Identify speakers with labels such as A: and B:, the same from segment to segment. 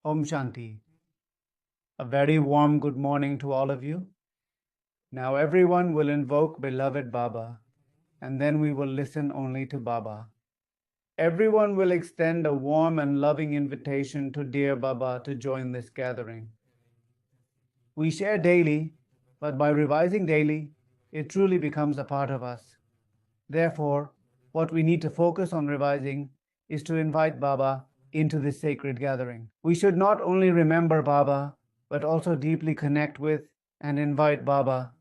A: Om Shanti. A very warm good morning to all of you. Now everyone will invoke beloved Baba, and then we will listen only to Baba. Everyone will extend a warm and loving invitation to dear Baba to join this gathering. We share daily, but by revising daily, it truly becomes a part of us. Therefore, what we need to focus on revising is to invite Baba into this sacred gathering. We should not only remember Baba, but also deeply connect with and invite Baba.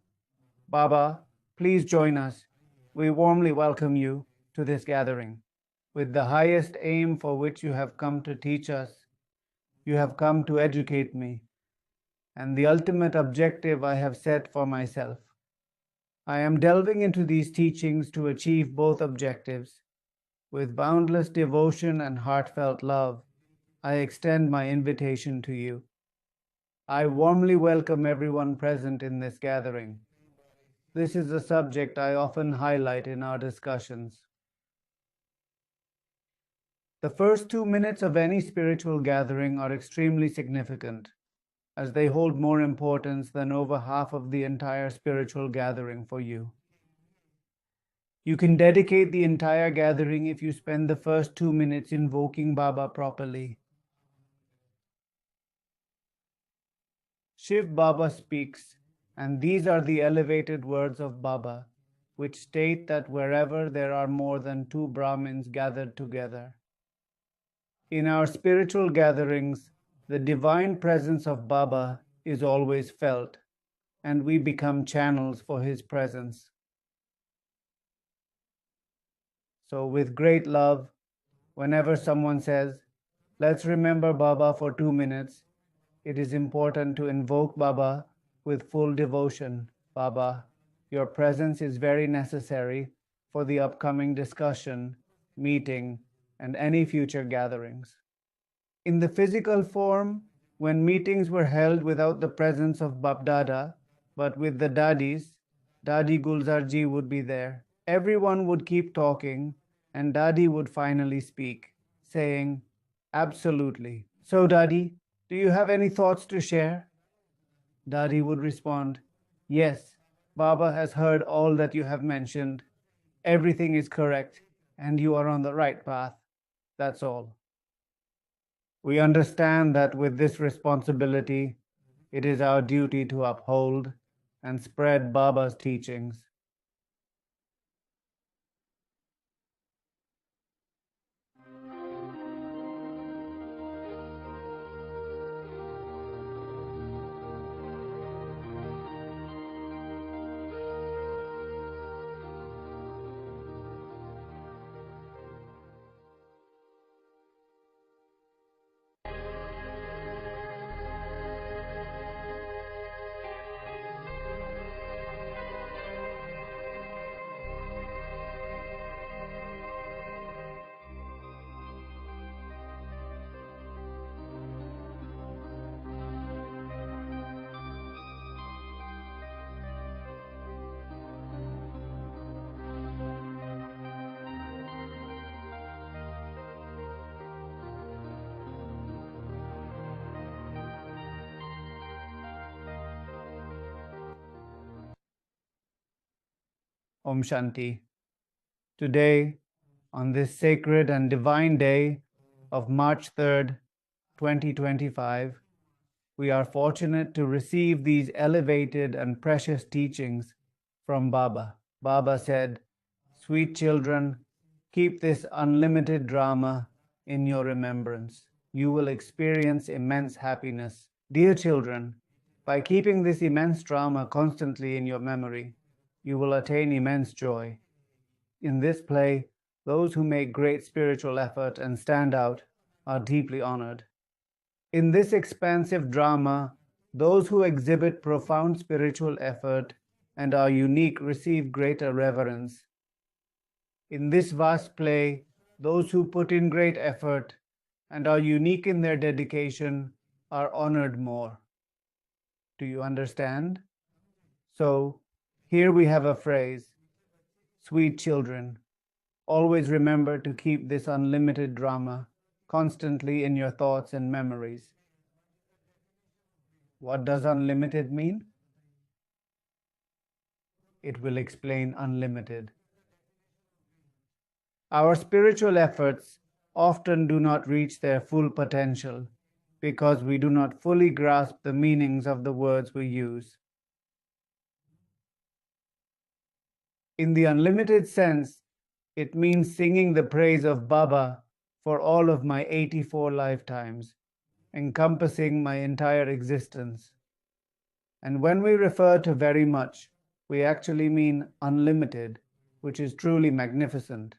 A: Baba, please join us. We warmly welcome you to this gathering. With the highest aim for which you have come to teach us, you have come to educate me, and the ultimate objective I have set for myself. I am delving into these teachings to achieve both objectives. With boundless devotion and heartfelt love, I extend my invitation to you. I warmly welcome everyone present in this gathering. This is a subject I often highlight in our discussions. The first 2 minutes of any spiritual gathering are extremely significant, as they hold more importance than over half of the entire spiritual gathering for you. You can dedicate the entire gathering if you spend the first 2 minutes invoking Baba properly. Shiv Baba speaks, and these are the elevated words of Baba, which state that wherever there are more than 2 Brahmins gathered together. In our spiritual gatherings, the divine presence of Baba is always felt, and we become channels for his presence. So with great love, whenever someone says, "Let's remember Baba for 2 minutes," it is important to invoke Baba with full devotion. Baba, your presence is very necessary for the upcoming discussion, meeting, and any future gatherings. In the physical form, when meetings were held without the presence of Bapdada, but with the Dadis, Dadi Gulzarji would be there. Everyone would keep talking, and Dadi would finally speak, saying, "Absolutely. So, Dadi, do you have any thoughts to share?" Dadi would respond, "Yes, Baba has heard all that you have mentioned. Everything is correct, and you are on the right path. That's all." We understand that with this responsibility, it is our duty to uphold and spread Baba's teachings. Om Shanti. Today, on this sacred and divine day of March 3rd, 2025, we are fortunate to receive these elevated and precious teachings from Baba. Baba said, "Sweet children, keep this unlimited drama in your remembrance. You will experience immense happiness." Dear children, by keeping this immense drama constantly in your memory, you will attain immense joy. In this play, those who make great spiritual effort and stand out are deeply honored. In this expansive drama, those who exhibit profound spiritual effort and are unique receive greater reverence. In this vast play, those who put in great effort and are unique in their dedication are honored more. Do you understand? So, here we have a phrase, "Sweet children, always remember to keep this unlimited drama constantly in your thoughts and memories. What does unlimited mean? It will explain unlimited. Our spiritual efforts often do not reach their full potential because we do not fully grasp the meanings of the words we use. In the unlimited sense, it means singing the praise of Baba for all of my 84 lifetimes, encompassing my entire existence. And when we refer to very much, we actually mean unlimited, which is truly magnificent.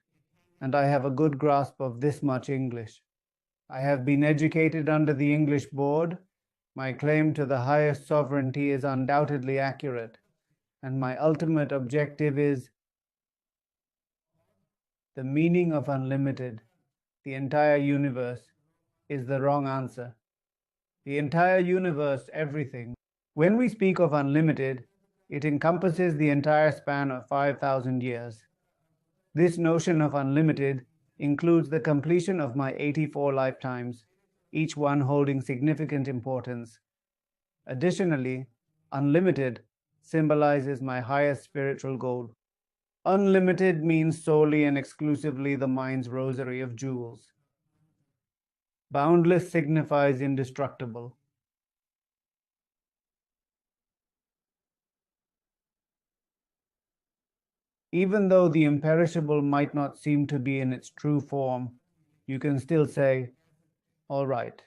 A: And I have a good grasp of this much English. I have been educated under the English board. My claim to the highest sovereignty is undoubtedly accurate, and my ultimate objective is the meaning of unlimited, the entire universe, is the wrong answer. The entire universe, everything. When we speak of unlimited, it encompasses the entire span of 5,000 years. This notion of unlimited includes the completion of my 84 lifetimes, each one holding significant importance. Additionally, unlimited symbolizes my highest spiritual goal. Unlimited means solely and exclusively the mind's rosary of jewels. Boundless signifies indestructible. Even though the imperishable might not seem to be in its true form, you can still say, all right,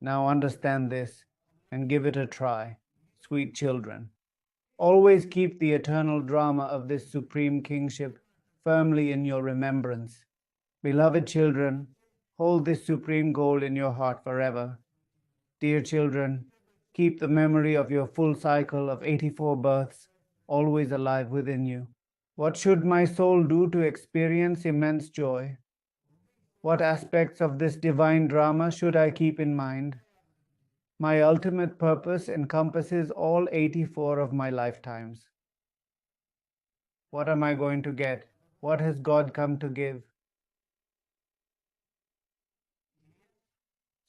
A: now understand this and give it a try, sweet children. Always keep the eternal drama of this supreme kingship firmly in your remembrance. Beloved children, hold this supreme goal in your heart forever. Dear children, keep the memory of your full cycle of 84 births always alive within you. What should my soul do to experience immense joy? What aspects of this divine drama should I keep in mind? My ultimate purpose encompasses all 84 of my lifetimes. What am I going to get? What has God come to give?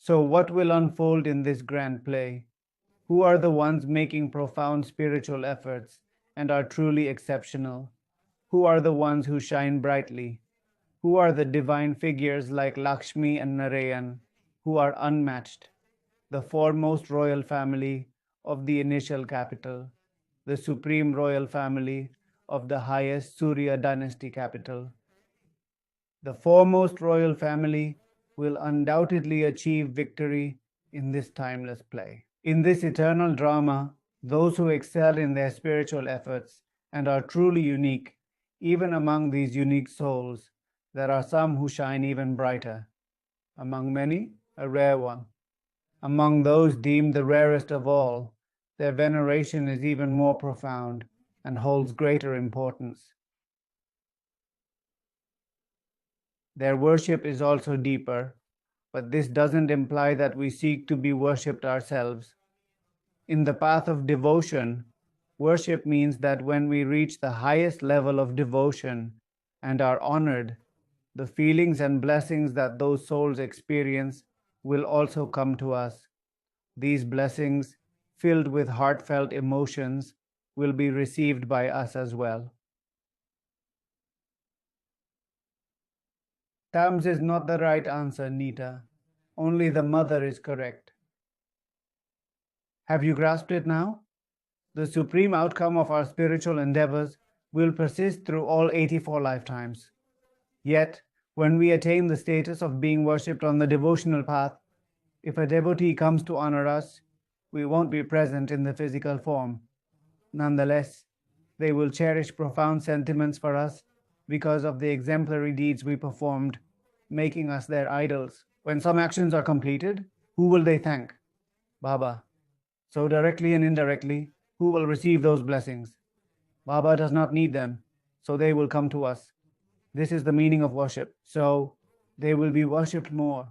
A: So what will unfold in this grand play? Who are the ones making profound spiritual efforts and are truly exceptional? Who are the ones who shine brightly? Who are the divine figures like Lakshmi and Narayan, who are unmatched? The foremost royal family of the initial capital, the supreme royal family of the highest Surya dynasty capital. The foremost royal family will undoubtedly achieve victory in this timeless play. In this eternal drama, those who excel in their spiritual efforts and are truly unique, even among these unique souls, there are some who shine even brighter. Among many, a rare one. Among those deemed the rarest of all, their veneration is even more profound and holds greater importance. Their worship is also deeper, but this doesn't imply that we seek to be worshipped ourselves. In the path of devotion, worship means that when we reach the highest level of devotion and are honored, the feelings and blessings that those souls experience will also come to us. These blessings, filled with heartfelt emotions, will be received by us as well. Tams is not the right answer, Nita. Only the mother is correct. Have you grasped it now? The supreme outcome of our spiritual endeavors will persist through all 84 lifetimes. Yet, when we attain the status of being worshipped on the devotional path, if a devotee comes to honor us, we won't be present in the physical form. Nonetheless, they will cherish profound sentiments for us because of the exemplary deeds we performed, making us their idols. When some actions are completed, who will they thank? Baba. So directly and indirectly, who will receive those blessings? Baba does not need them, so they will come to us. This is the meaning of worship. So they will be worshipped more,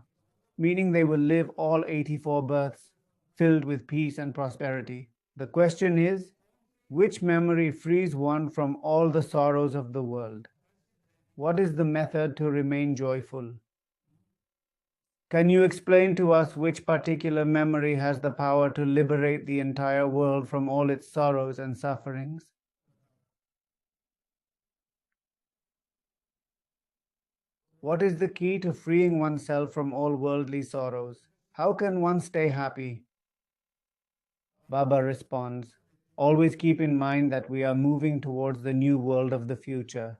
A: meaning they will live all 84 births filled with peace and prosperity. The question is, which memory frees one from all the sorrows of the world? What is the method to remain joyful? Can you explain to us which particular memory has the power to liberate the entire world from all its sorrows and sufferings? What is the key to freeing oneself from all worldly sorrows? How can one stay happy? Baba responds, always keep in mind that we are moving towards the new world of the future.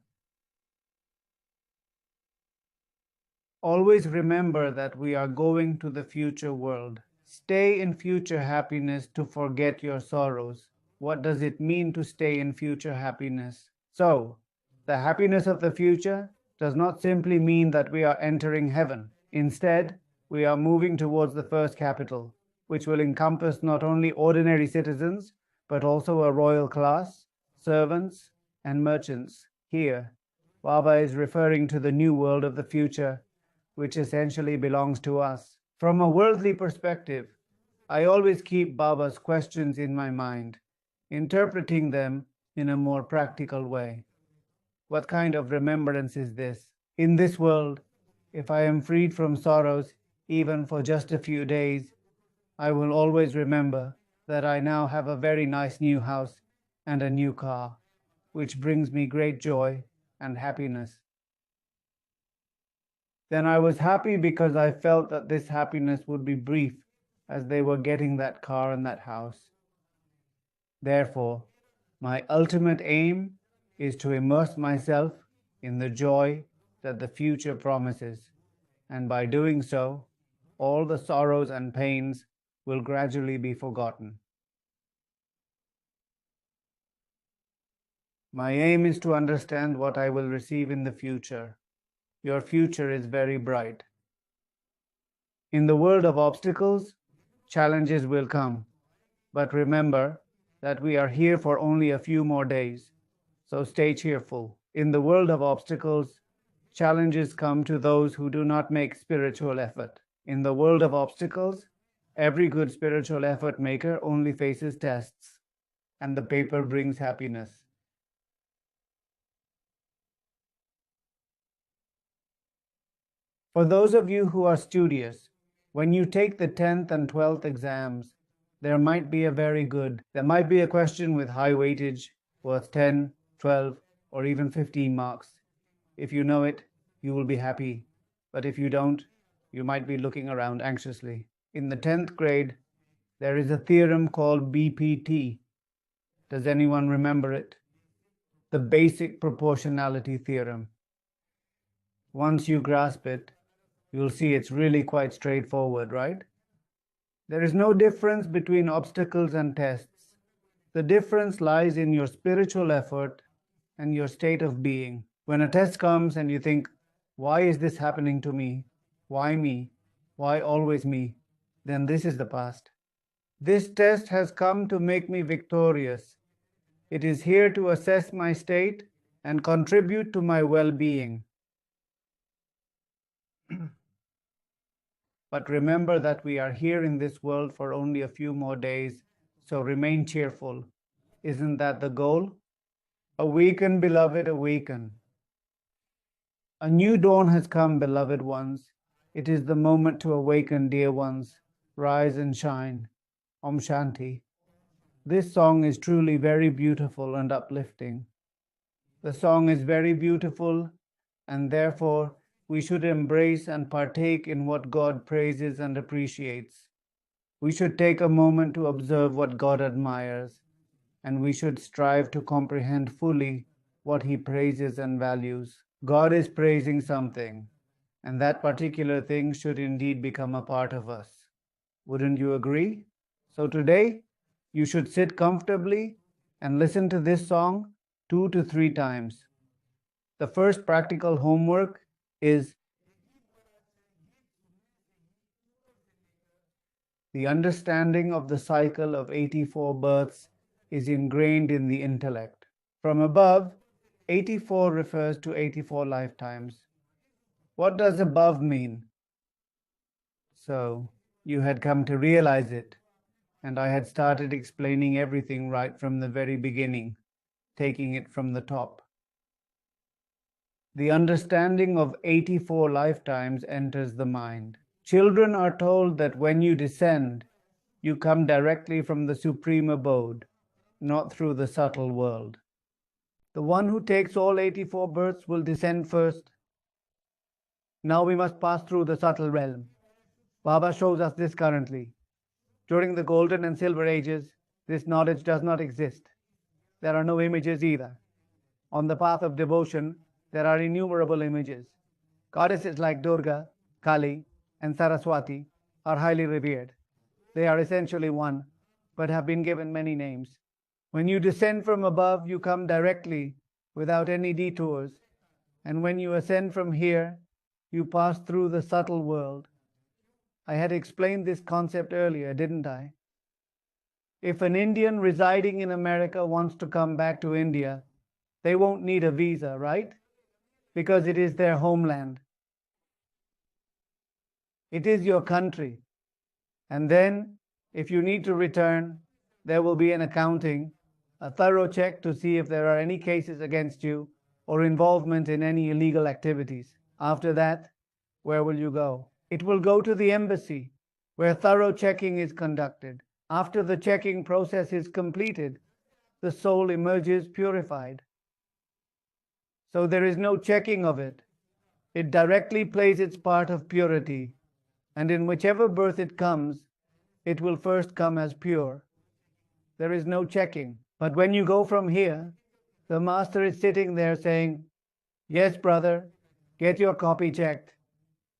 A: Always remember that we are going to the future world. Stay in future happiness to forget your sorrows. What does it mean to stay in future happiness? So, the happiness of the future does not simply mean that we are entering heaven. Instead, we are moving towards the first capital, which will encompass not only ordinary citizens, but also a royal class, servants, and merchants. Here, Baba is referring to the new world of the future, which essentially belongs to us. From a worldly perspective, I always keep Baba's questions in my mind, interpreting them in a more practical way. What kind of remembrance is this? In this world, if I am freed from sorrows, even for just a few days, I will always remember that I now have a very nice new house and a new car, which brings me great joy and happiness. Then I was happy because I felt that this happiness would be brief as they were getting that car and that house. Therefore, my ultimate aim is to immerse myself in the joy that the future promises, and by doing so, all the sorrows and pains will gradually be forgotten. My aim is to understand what I will receive in the future. Your future is very bright. In the world of obstacles, challenges will come. But remember that we are here for only a few more days, so stay cheerful. In the world of obstacles, challenges come to those who do not make spiritual effort. In the world of obstacles, every good spiritual effort maker only faces tests, and the paper brings happiness. For those of you who are studious, when you take the 10th and 12th exams, there might be a question with high weightage worth 10, 12, or even 15 marks. If you know it, you will be happy. But if you don't, you might be looking around anxiously. In the 10th grade, there is a theorem called BPT. Does anyone remember it? The basic proportionality theorem. Once you grasp it, you'll see it's really quite straightforward, right? There is no difference between obstacles and tests. The difference lies in your spiritual effort and your state of being. When a test comes and you think, why is this happening to me? Why me? Why always me? Then this is the past. This test has come to make me victorious. It is here to assess my state and contribute to my well-being. But remember that we are here in this world for only a few more days, so remain cheerful. Isn't that the goal? Awaken, beloved, awaken. A new dawn has come, beloved ones. It is the moment to awaken, dear ones. Rise and shine. Om Shanti. This song is truly very beautiful and uplifting. The song is very beautiful, and therefore we should embrace and partake in what God praises and appreciates. We should take a moment to observe what God admires, and we should strive to comprehend fully what He praises and values. God is praising something, and that particular thing should indeed become a part of us. Wouldn't you agree? So today, you should sit comfortably and listen to this song 2 to 3 times. The first practical homework is the understanding of the cycle of 84 births is ingrained in the intellect. From above, 84 refers to 84 lifetimes. What does above mean? So, you had come to realize it, and I had started explaining everything right from the very beginning, taking it from the top. The understanding of 84 lifetimes enters the mind. Children are told that when you descend, you come directly from the supreme abode, not through the subtle world. The one who takes all 84 births will descend first. Now we must pass through the subtle realm. Baba shows us this currently. During the golden and silver ages, this knowledge does not exist. There are no images either. On the path of devotion, there are innumerable images. Goddesses like Durga, Kali, and Saraswati are highly revered. They are essentially one, but have been given many names. When you descend from above, you come directly, without any detours. And when you ascend from here, you pass through the subtle world. I had explained this concept earlier, didn't I? If an Indian residing in America wants to come back to India, they won't need a visa, right? Because it is their homeland. It is your country. And then, if you need to return, there will be an accounting, a thorough check to see if there are any cases against you or involvement in any illegal activities. After that, where will you go? It will go to the embassy, where thorough checking is conducted. After the checking process is completed, the soul emerges purified. So there is no checking of it. It directly plays its part of purity, and in whichever birth it comes, it will first come as pure. There is no checking. But when you go from here, the master is sitting there saying, "Yes, brother, get your copy checked.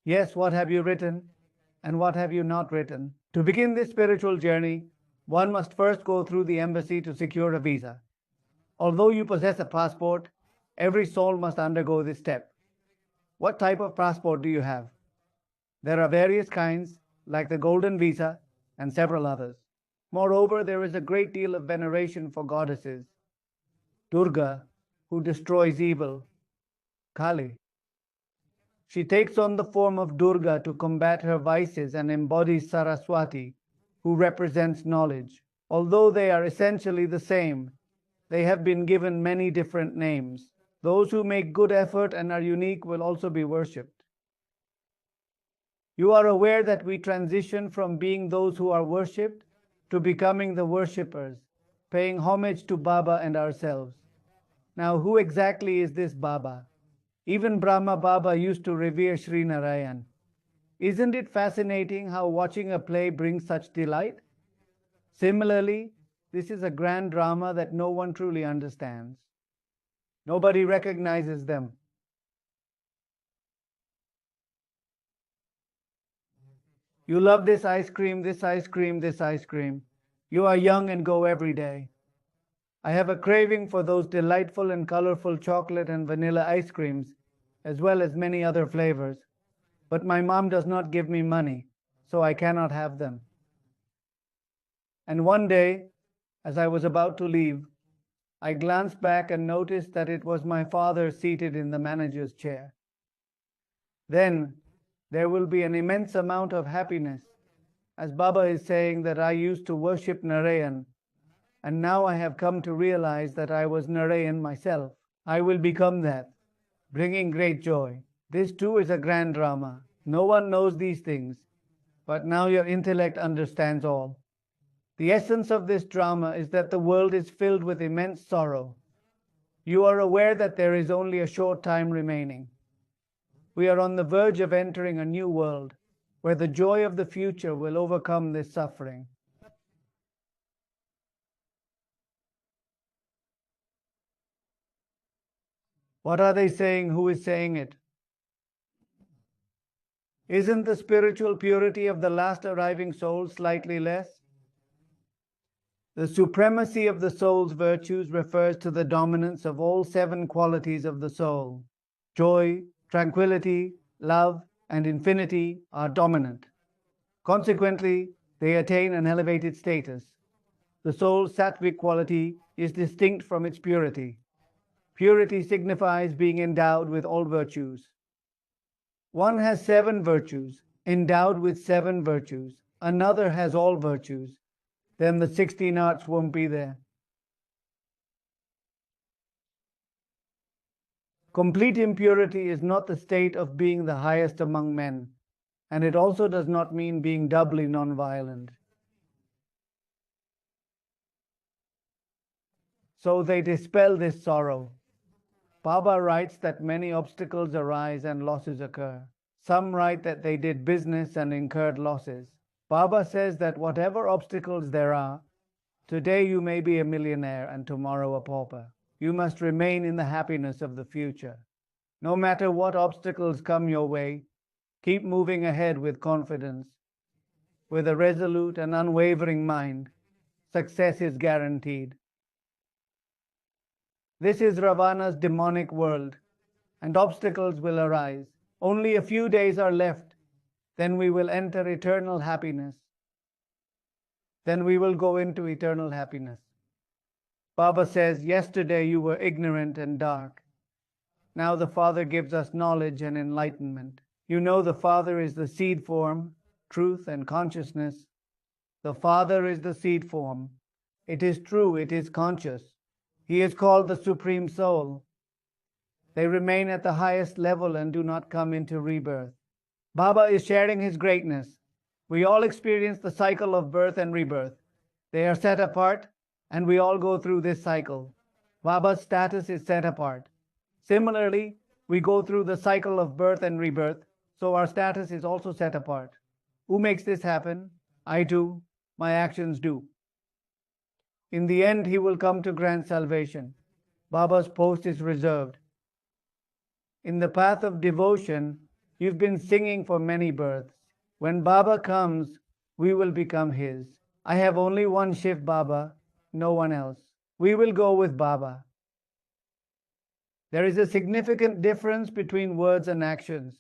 A: Yes, what have you written? And what have you not written?" To begin this spiritual journey, one must first go through the embassy to secure a visa. Although you possess a passport, every soul must undergo this step. What type of passport do you have? There are various kinds, like the golden visa and several others. Moreover, there is a great deal of veneration for goddesses. Durga, who destroys evil. Kali. She takes on the form of Durga to combat her vices and embodies Saraswati, who represents knowledge. Although they are essentially the same, they have been given many different names. Those who make good effort and are unique will also be worshipped. You are aware that we transition from being those who are worshipped to becoming the worshippers, paying homage to Baba and ourselves. Now, who exactly is this Baba? Even Brahma Baba used to revere Sri Narayan. Isn't it fascinating how watching a play brings such delight? Similarly, this is a grand drama that no one truly understands. Nobody recognizes them. You love this ice cream, this ice cream, this ice cream. You are young and go every day. I have a craving for those delightful and colorful chocolate and vanilla ice creams, as well as many other flavors. But my mom does not give me money, so I cannot have them. And one day, as I was about to leave, I glanced back and noticed that it was my father seated in the manager's chair. Then there will be an immense amount of happiness, as Baba is saying that I used to worship Narayan, and now I have come to realize that I was Narayan myself. I will become that, bringing great joy. This too is a grand drama. No one knows these things, but now your intellect understands all. The essence of this drama is that the world is filled with immense sorrow. You are aware that there is only a short time remaining. We are on the verge of entering a new world, where the joy of the future will overcome this suffering. What are they saying? Who is saying it? Isn't the spiritual purity of the last arriving soul slightly less? The supremacy of the soul's virtues refers to the dominance of all 7 qualities of the soul. Joy, tranquility, love, and infinity are dominant. Consequently, they attain an elevated status. The soul's sattvic quality is distinct from its purity. Purity signifies being endowed with all virtues. One has 7 virtues, endowed with 7 virtues. Another has all virtues. Then the 16 arts won't be there. Complete impurity is not the state of being the highest among men. And it also does not mean being doubly nonviolent. So they dispel this sorrow. Baba writes that many obstacles arise and losses occur. Some write that they did business and incurred losses. Baba says that whatever obstacles there are, today you may be a millionaire and tomorrow a pauper. You must remain in the happiness of the future. No matter what obstacles come your way, keep moving ahead with confidence. With a resolute and unwavering mind, success is guaranteed. This is Ravana's demonic world, and obstacles will arise. Only a few days are left, then we will enter eternal happiness. Then we will go into eternal happiness. Baba says, yesterday you were ignorant and dark. Now the Father gives us knowledge and enlightenment. You know the Father is the seed form, truth and consciousness. The Father is the seed form. It is true, it is conscious. He is called the Supreme Soul. They remain at the highest level and do not come into rebirth. Baba is sharing his greatness. We all experience the cycle of birth and rebirth. They are set apart, and we all go through this cycle. Baba's status is set apart. Similarly, we go through the cycle of birth and rebirth, so our status is also set apart. Who makes this happen? I do. My actions do. In the end, he will come to grant salvation. Baba's post is reserved. In the path of devotion, you've been singing for many births. When Baba comes, we will become his. I have only one Shiv Baba, no one else. We will go with Baba. There is a significant difference between words and actions.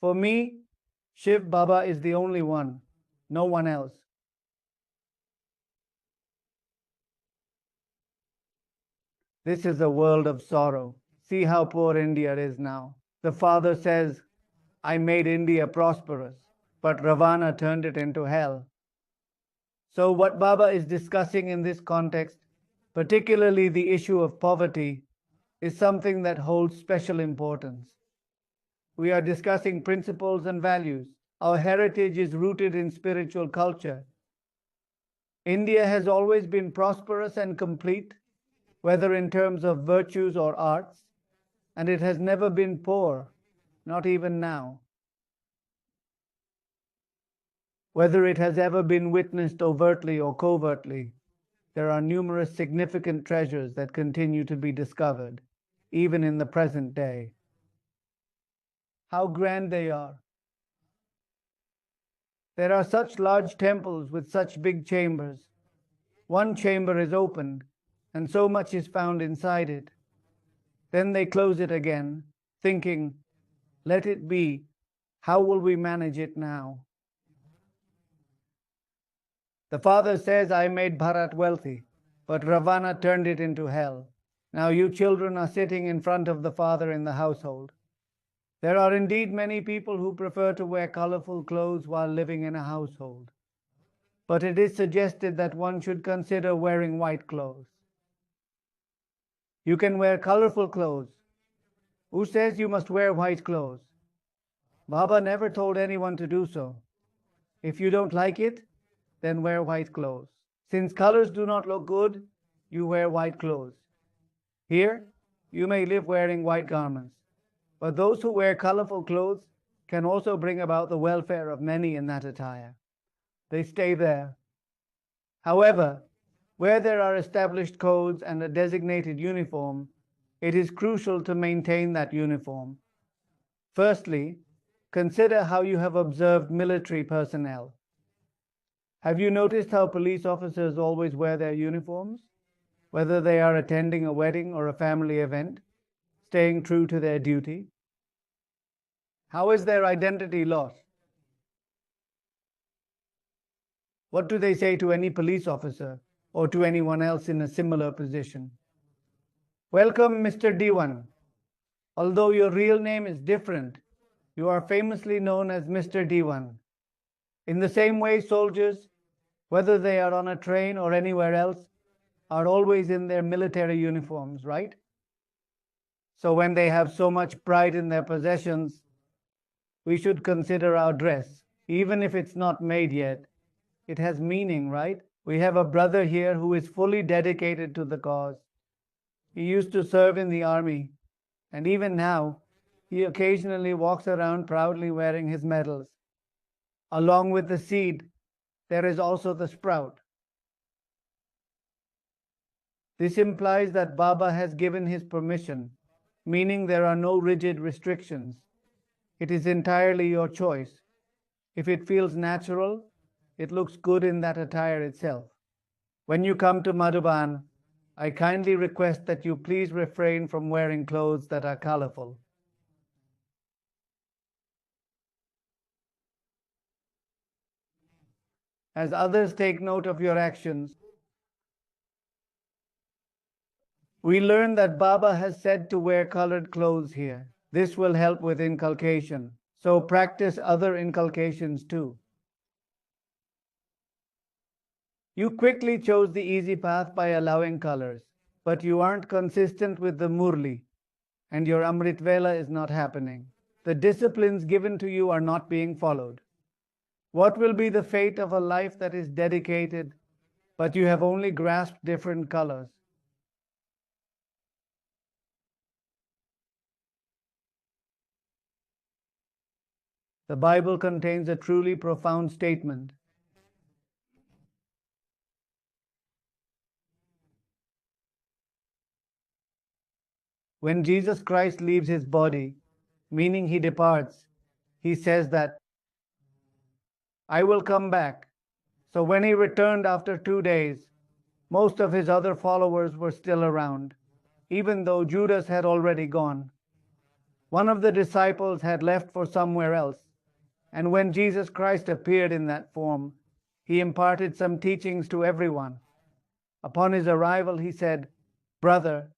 A: For me, Shiv Baba is the only one, no one else. This is a world of sorrow. See how poor India is now. The Father says, I made India prosperous, but Ravana turned it into hell. So what Baba is discussing in this context, particularly the issue of poverty, is something that holds special importance. We are discussing principles and values. Our heritage is rooted in spiritual culture. India has always been prosperous and complete, whether in terms of virtues or arts, and it has never been poor, not even now. Whether it has ever been witnessed overtly or covertly, there are numerous significant treasures that continue to be discovered, even in the present day. How grand they are! There are such large temples with such big chambers. One chamber is opened, and so much is found inside it. Then they close it again, thinking, let it be, how will we manage it now? The Father says, I made Bharat wealthy, but Ravana turned it into hell. Now you children are sitting in front of the Father in the household. There are indeed many people who prefer to wear colorful clothes while living in a household. But it is suggested that one should consider wearing white clothes. You can wear colorful clothes. Who says you must wear white clothes? Baba never told anyone to do so. If you don't like it, then wear white clothes. Since colors do not look good, you wear white clothes. Here, you may live wearing white garments, but those who wear colorful clothes can also bring about the welfare of many in that attire. They stay there. However, where there are established codes and a designated uniform, it is crucial to maintain that uniform. Firstly, consider how you have observed military personnel. Have you noticed how police officers always wear their uniforms, whether they are attending a wedding or a family event, staying true to their duty? How is their identity lost? What do they say to any police officer or to anyone else in a similar position? Welcome, Mr. Diwan. Although your real name is different, you are famously known as Mr. Diwan. In the same way, soldiers, whether they are on a train or anywhere else, are always in their military uniforms, right? So when they have so much pride in their possessions, we should consider our dress. Even if it's not made yet, it has meaning, right? We have a brother here who is fully dedicated to the cause. He used to serve in the army, and even now, he occasionally walks around proudly wearing his medals. Along with the seed, there is also the sprout. This implies that Baba has given his permission, meaning there are no rigid restrictions. It is entirely your choice. If it feels natural, it looks good in that attire itself. When you come to Madhuban, I kindly request that you please refrain from wearing clothes that are colorful. As others take note of your actions, we learn that Baba has said to wear colored clothes here. This will help with inculcation. So practice other inculcations too. You quickly chose the easy path by allowing colors, but you aren't consistent with the Murli, and your Amrit Vela is not happening. The disciplines given to you are not being followed. What will be the fate of a life that is dedicated, but you have only grasped different colors? The Bible contains a truly profound statement. When Jesus Christ leaves his body, meaning he departs, he says that, I will come back. So when he returned after 2 days, most of his other followers were still around, even though Judas had already gone. One of the disciples had left for somewhere else, and when Jesus Christ appeared in that form, he imparted some teachings to everyone. Upon his arrival, he said, Brother,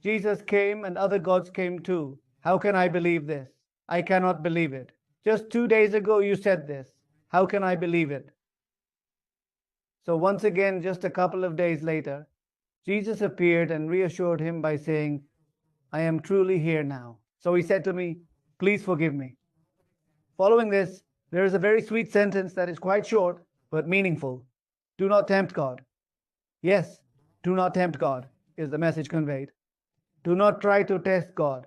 A: Jesus came and other gods came too. How can I believe this? I cannot believe it. Just 2 days ago you said this. How can I believe it? So once again, just a couple of days later, Jesus appeared and reassured him by saying, I am truly here now. So he said to me, please forgive me. Following this, there is a very sweet sentence that is quite short but meaningful. Do not tempt God. Yes, do not tempt God, is the message conveyed. Do not try to test God,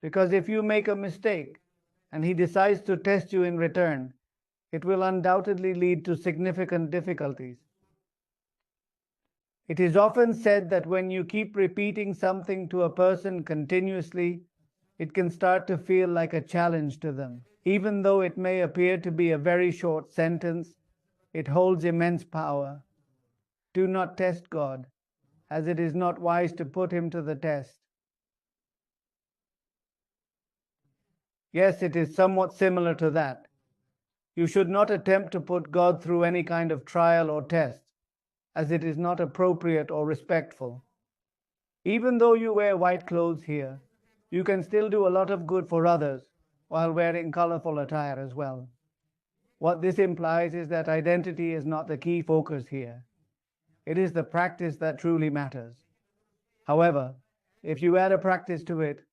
A: because if you make a mistake and He decides to test you in return, it will undoubtedly lead to significant difficulties. It is often said that when you keep repeating something to a person continuously, it can start to feel like a challenge to them. Even though it may appear to be a very short sentence, it holds immense power. Do not test God, as it is not wise to put Him to the test. Yes, it is somewhat similar to that. You should not attempt to put God through any kind of trial or test, as it is not appropriate or respectful. Even though you wear white clothes here, you can still do a lot of good for others while wearing colorful attire as well. What this implies is that identity is not the key focus here. It is the practice that truly matters. However, if you add a practice to it,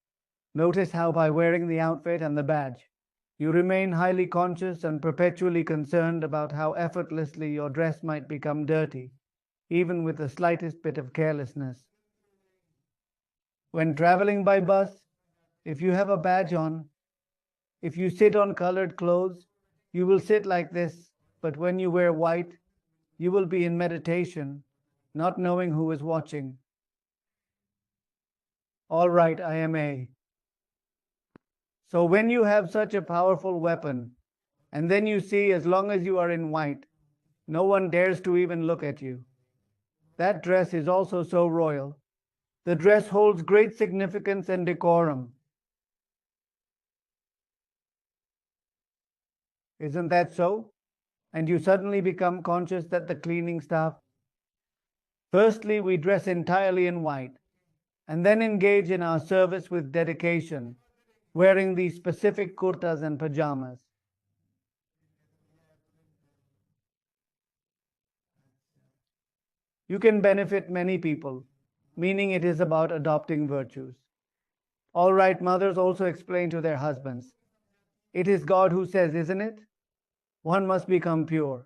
A: notice how by wearing the outfit and the badge, you remain highly conscious and perpetually concerned about how effortlessly your dress might become dirty, even with the slightest bit of carelessness. When traveling by bus, if you have a badge on, if you sit on colored clothes, you will sit like this, but when you wear white, you will be in meditation, not knowing who is watching. All right, I am A. So when you have such a powerful weapon, and then you see as long as you are in white, no one dares to even look at you. That dress is also so royal. The dress holds great significance and decorum. Isn't that so? And you suddenly become conscious that the cleaning staff, firstly, we dress entirely in white, and then engage in our service with dedication, wearing these specific kurtas and pajamas. You can benefit many people, meaning it is about adopting virtues. All right, mothers also explain to their husbands, It is God who says, isn't it? One must become pure.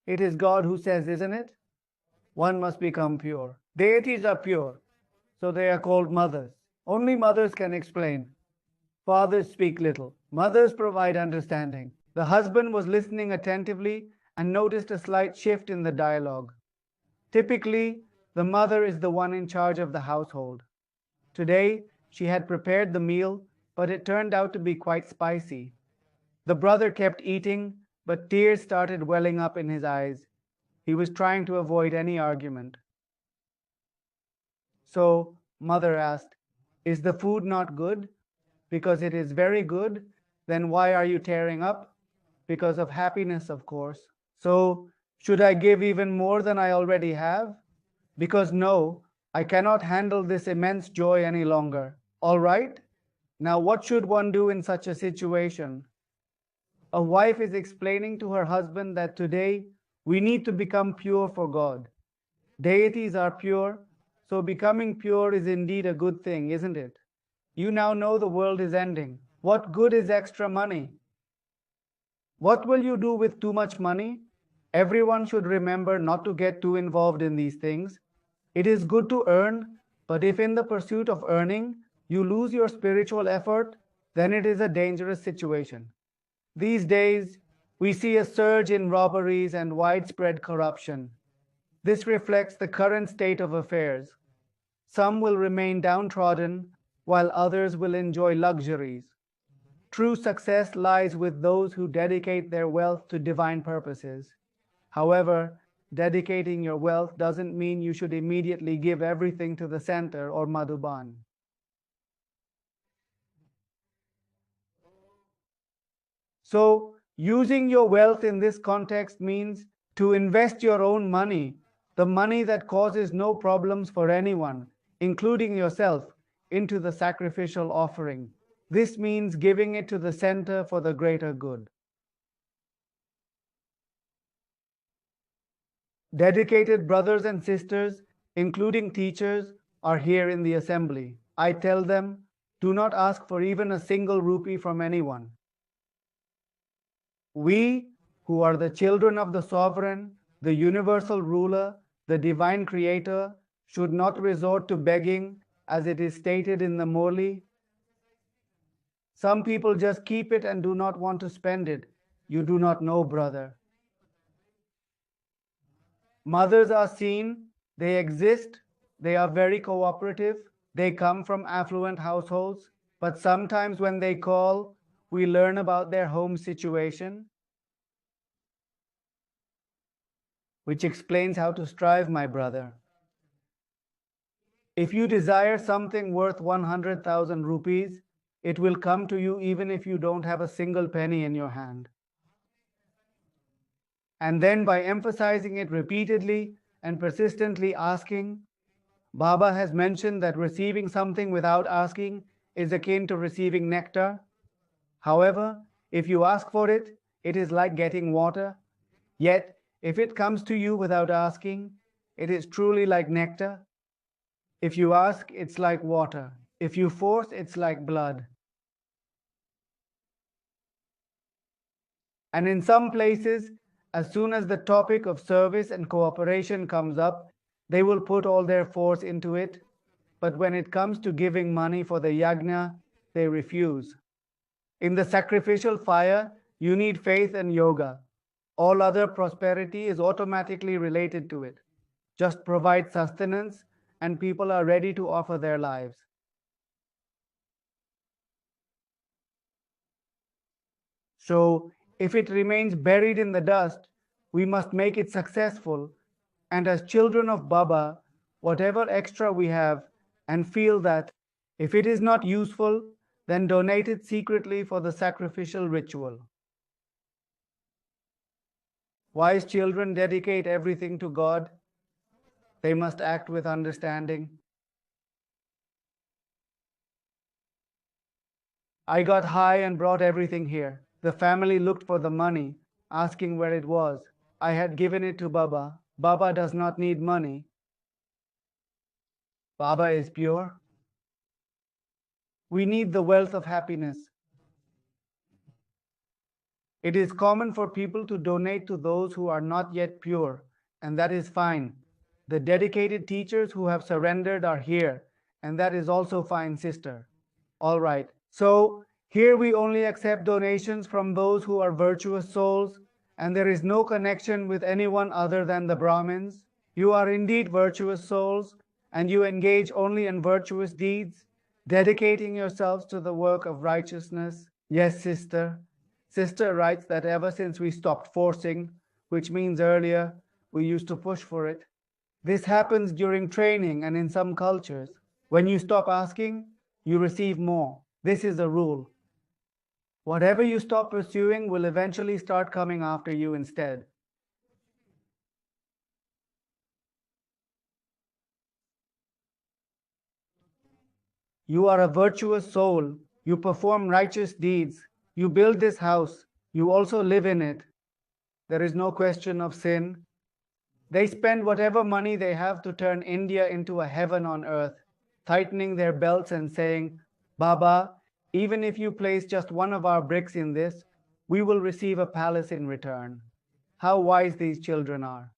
A: It is God who says, isn't it? One must become pure. Deities are pure, so they are called mothers. Only mothers can explain. Fathers speak little. Mothers provide understanding. The husband was listening attentively and noticed a slight shift in the dialogue. Typically, the mother is the one in charge of the household. Today, she had prepared the meal, but it turned out to be quite spicy. The brother kept eating, but tears started welling up in his eyes. He was trying to avoid any argument. So, mother asked, "Is the food not good? Because it is very good, then why are you tearing up? Because of happiness, of course. So, should I give even more than I already have? Because no, I cannot handle this immense joy any longer. All right? Now, what should one do in such a situation?" A wife is explaining to her husband that today we need to become pure for God. Deities are pure, so becoming pure is indeed a good thing, isn't it? You now know the world is ending. What good is extra money? What will you do with too much money? Everyone should remember not to get too involved in these things. It is good to earn, but if in the pursuit of earning you lose your spiritual effort, then it is a dangerous situation. These days, we see a surge in robberies and widespread corruption. This reflects the current state of affairs. Some will remain downtrodden, while others will enjoy luxuries. True success lies with those who dedicate their wealth to divine purposes. However, dedicating your wealth doesn't mean you should immediately give everything to the center or Madhuban. So, using your wealth in this context means to invest your own money, the money that causes no problems for anyone, including yourself, into the sacrificial offering. This means giving it to the center for the greater good. Dedicated brothers and sisters, including teachers, are here in the assembly. I tell them, do not ask for even a single rupee from anyone. We, who are the children of the sovereign, the universal ruler, the divine creator, should not resort to begging as it is stated in the Murli. Some people just keep it and do not want to spend it. You do not know, brother. Mothers are seen, they exist, they are very cooperative, they come from affluent households, but sometimes when they call, we learn about their home situation, which explains how to strive, my brother. If you desire something worth 100,000 rupees, it will come to you even if you don't have a single penny in your hand. And then by emphasizing it repeatedly and persistently asking, Baba has mentioned that receiving something without asking is akin to receiving nectar. However, if you ask for it, it is like getting water. Yet, if it comes to you without asking, it is truly like nectar. If you ask, it's like water. If you force, it's like blood. And in some places, as soon as the topic of service and cooperation comes up, they will put all their force into it. But when it comes to giving money for the yajna, they refuse. In the sacrificial fire, you need faith and yoga. All other prosperity is automatically related to it. Just provide sustenance, and people are ready to offer their lives. So, if it remains buried in the dust, we must make it successful. And as children of Baba, whatever extra we have, and feel that if it is not useful, then donate it secretly for the sacrificial ritual. Wise children dedicate everything to God. They must act with understanding. I got high and brought everything here. The family looked for the money, asking where it was. I had given it to Baba. Baba does not need money. Baba is pure. We need the wealth of happiness. It is common for people to donate to those who are not yet pure, and that is fine. The dedicated teachers who have surrendered are here, and that is also fine, sister. All right. So here we only accept donations from those who are virtuous souls, and there is no connection with anyone other than the Brahmins. You are indeed virtuous souls, and you engage only in virtuous deeds, dedicating yourselves to the work of righteousness. Yes, sister. Sister writes that ever since we stopped forcing, which means earlier we used to push for it, this happens during training and in some cultures. When you stop asking, you receive more. This is a rule. Whatever you stop pursuing will eventually start coming after you instead. You are a virtuous soul. You perform righteous deeds. You build this house. You also live in it. There is no question of sin. They spend whatever money they have to turn India into a heaven on earth, tightening their belts and saying, Baba, even if you place just one of our bricks in this, we will receive a palace in return. How wise these children are.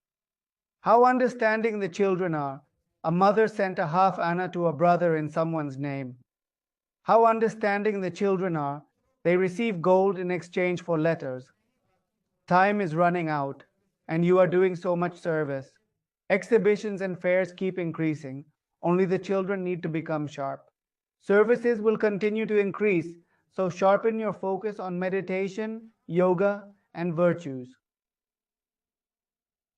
A: How understanding the children are. A mother sent a half anna to a brother in someone's name. How understanding the children are. They receive gold in exchange for letters. Time is running out, and you are doing so much service. Exhibitions and fairs keep increasing. Only the children need to become sharp. Services will continue to increase, so sharpen your focus on meditation, yoga, and virtues.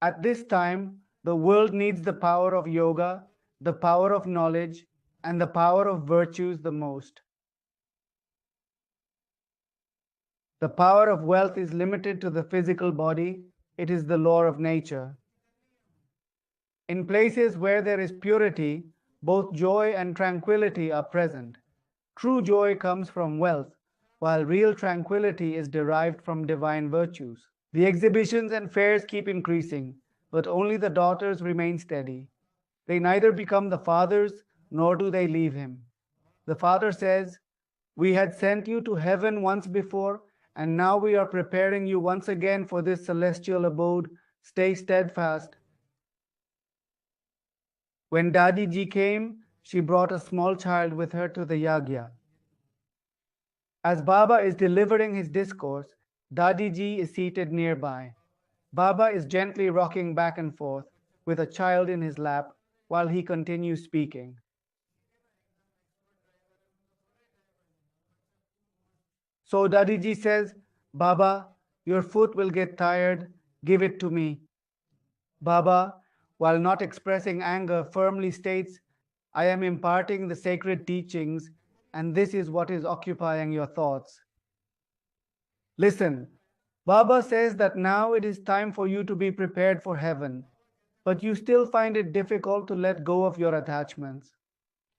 A: At this time, the world needs the power of yoga, the power of knowledge, and the power of virtues the most. The power of wealth is limited to the physical body. It is the law of nature. In places where there is purity, both joy and tranquility are present. True joy comes from wealth, while real tranquility is derived from divine virtues. The exhibitions and fairs keep increasing, but only the daughters remain steady. They neither become the fathers nor do they leave him. The father says, We had sent you to heaven once before, and now we are preparing you once again for this celestial abode. Stay steadfast. When Dadi Ji came, she brought a small child with her to the yagya. As Baba is delivering his discourse, Dadi Ji is seated nearby. Baba is gently rocking back and forth with a child in his lap while he continues speaking. So Dadi Ji says, Baba, your foot will get tired, give it to me. Baba, while not expressing anger, firmly states, I am imparting the sacred teachings, and this is what is occupying your thoughts. Listen, Baba says that now it is time for you to be prepared for heaven, but you still find it difficult to let go of your attachments.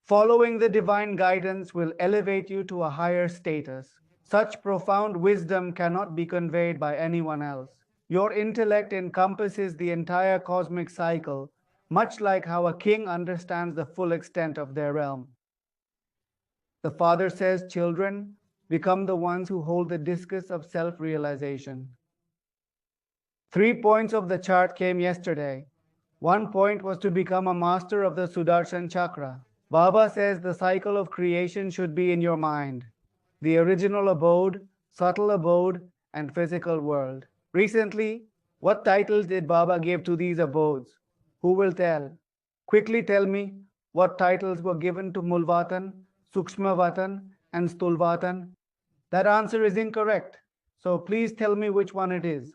A: Following the divine guidance will elevate you to a higher status. Such profound wisdom cannot be conveyed by anyone else. Your intellect encompasses the entire cosmic cycle, much like how a king understands the full extent of their realm. The Father says, Children, become the ones who hold the discus of self-realization. 3 points of the chart came yesterday. 1 point was to become a master of the Sudarshan Chakra. Baba says the cycle of creation should be in your mind. The original abode, subtle abode, and physical world. Recently, what titles did Baba give to these abodes? Who will tell? Quickly tell me what titles were given to Mulvatan, Sukshmavatan, and Stulvatan. That answer is incorrect. So please tell me which one it is.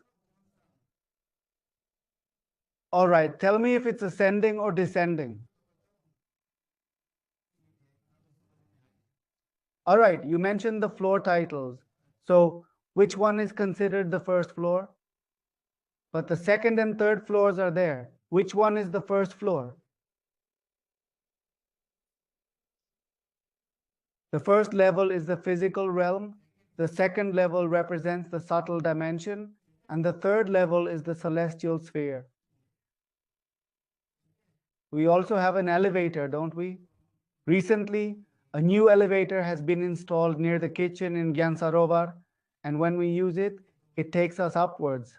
A: All right, tell me if it's ascending or descending. All right, you mentioned the floor titles. So which one is considered the first floor? But the second and third floors are there. Which one is the first floor? The first level is the physical realm. The second level represents the subtle dimension. And the third level is the celestial sphere. We also have an elevator, don't we? Recently, a new elevator has been installed near the kitchen in Gyan Sarovar, and when we use it, It takes us upwards.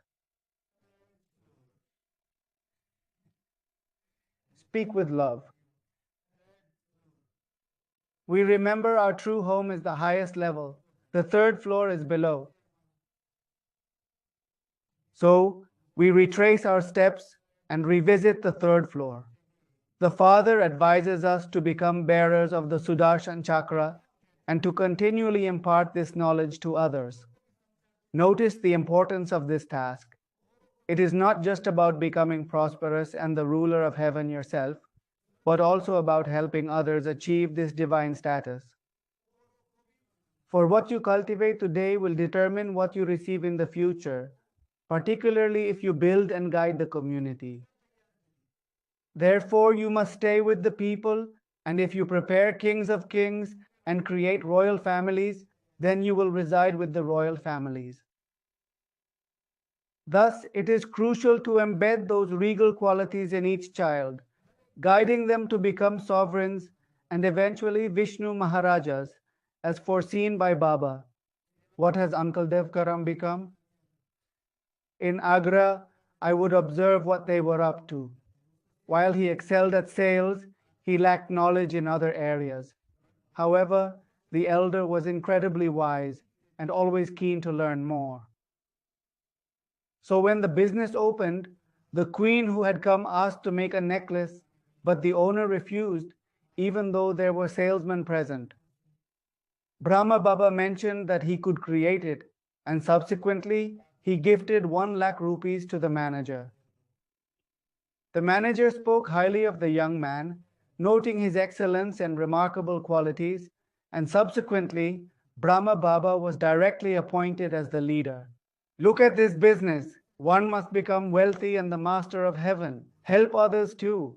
A: Speak with love. We remember our true home is the highest level. The third floor is below. So we retrace our steps and revisit the third floor. The Father advises us to become bearers of the Sudarshan Chakra and to continually impart this knowledge to others. Notice the importance of this task. It is not just about becoming prosperous and the ruler of heaven yourself, but also about helping others achieve this divine status. For what you cultivate today will determine what you receive in the future, particularly if you build and guide the community. Therefore, you must stay with the people, and if you prepare kings of kings and create royal families, then you will reside with the royal families. Thus, it is crucial to embed those regal qualities in each child, guiding them to become sovereigns and eventually Vishnu Maharajas, as foreseen by Baba. What has Uncle Devkaram become? In Agra, I would observe what they were up to. While he excelled at sales, he lacked knowledge in other areas. However, the elder was incredibly wise and always keen to learn more. So when the business opened, the queen who had come asked to make a necklace, but the owner refused, even though there were salesmen present. Brahma Baba mentioned that he could create it, and subsequently he gifted 1 lakh rupees to the manager. The manager spoke highly of the young man, noting his excellence and remarkable qualities, and subsequently Brahma Baba was directly appointed as the leader. Look at this business. One must become wealthy and the master of heaven. Help others too.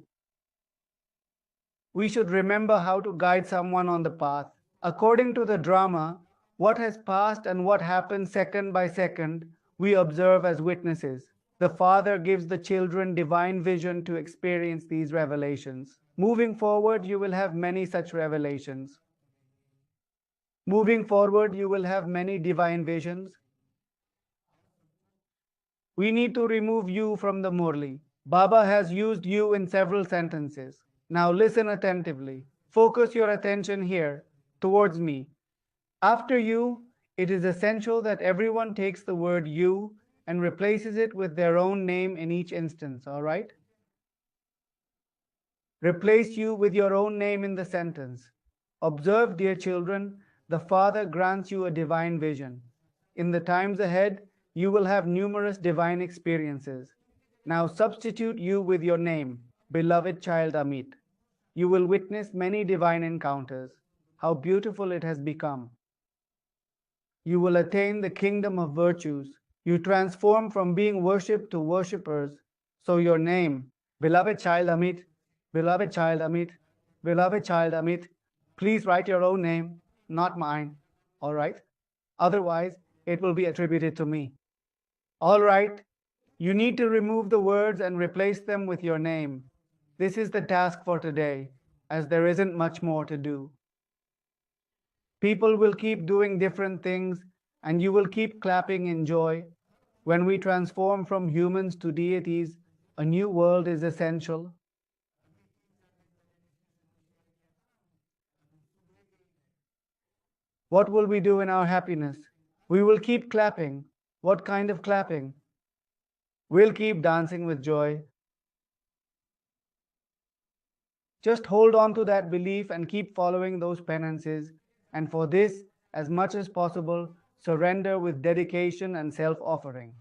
A: We should remember how to guide someone on the path. According to the drama, what has passed and what happens second by second, we observe as witnesses. The Father gives the children divine vision to experience these revelations. Moving forward, you will have many such revelations. Moving forward, you will have many divine visions. We need to remove you from the Murli. Baba has used you in several sentences. Now listen attentively. Focus your attention here, towards me. After you, it is essential that everyone takes the word you and replaces it with their own name in each instance, all right? Replace you with your own name in the sentence. Observe, dear children, the Father grants you a divine vision. In the times ahead, you will have numerous divine experiences. Now substitute you with your name, beloved child Amit. You will witness many divine encounters. How beautiful it has become. You will attain the kingdom of virtues. You transform from being worshipped to worshippers. So your name, beloved child Amit, beloved child Amit, beloved child Amit, please write your own name, not mine. All right? Otherwise, it will be attributed to me. All right, you need to remove the words and replace them with your name. This is the task for today, as there isn't much more to do. People will keep doing different things, and you will keep clapping in joy. When we transform from humans to deities, a new world is essential. What will we do in our happiness? We will keep clapping. What kind of clapping? We'll keep dancing with joy. Just hold on to that belief and keep following those penances. And for this, as much as possible, surrender with dedication and self-offering.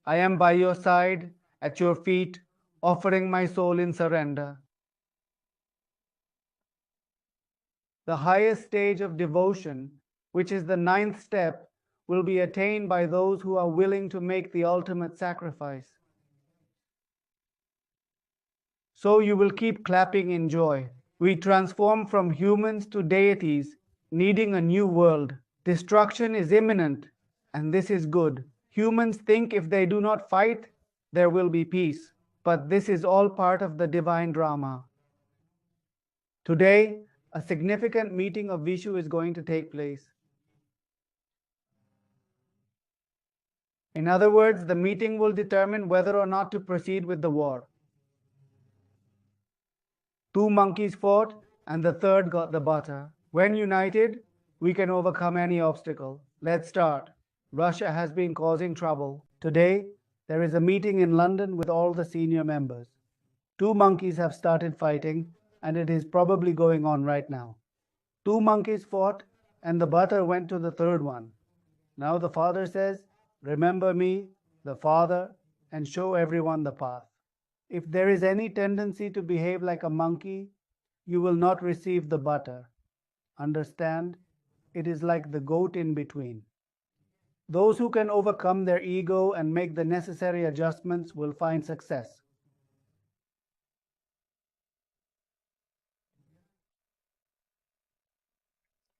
A: I am by your side, at your feet, offering my soul in surrender. The highest stage of devotion, which is the 9th step, will be attained by those who are willing to make the ultimate sacrifice. So you will keep clapping in joy. We transform from humans to deities, needing a new world. Destruction is imminent, and this is good. Humans think if they do not fight, there will be peace. But this is all part of the divine drama. Today, A significant meeting of Vishu is going to take place. In other words, the meeting will determine whether or not to proceed with the war. Two monkeys fought, and the third got the butter. When united, we can overcome any obstacle. Let's start. Russia has been causing trouble. Today, there is a meeting in London with all the senior members. Two monkeys have started fighting, and it is probably going on right now. Two monkeys fought, and the butter went to the third one. Now the father says, "Remember me, the father, and show everyone the path." If there is any tendency to behave like a monkey, you will not receive the butter. Understand? It is like the goat in between. Those who can overcome their ego and make the necessary adjustments will find success.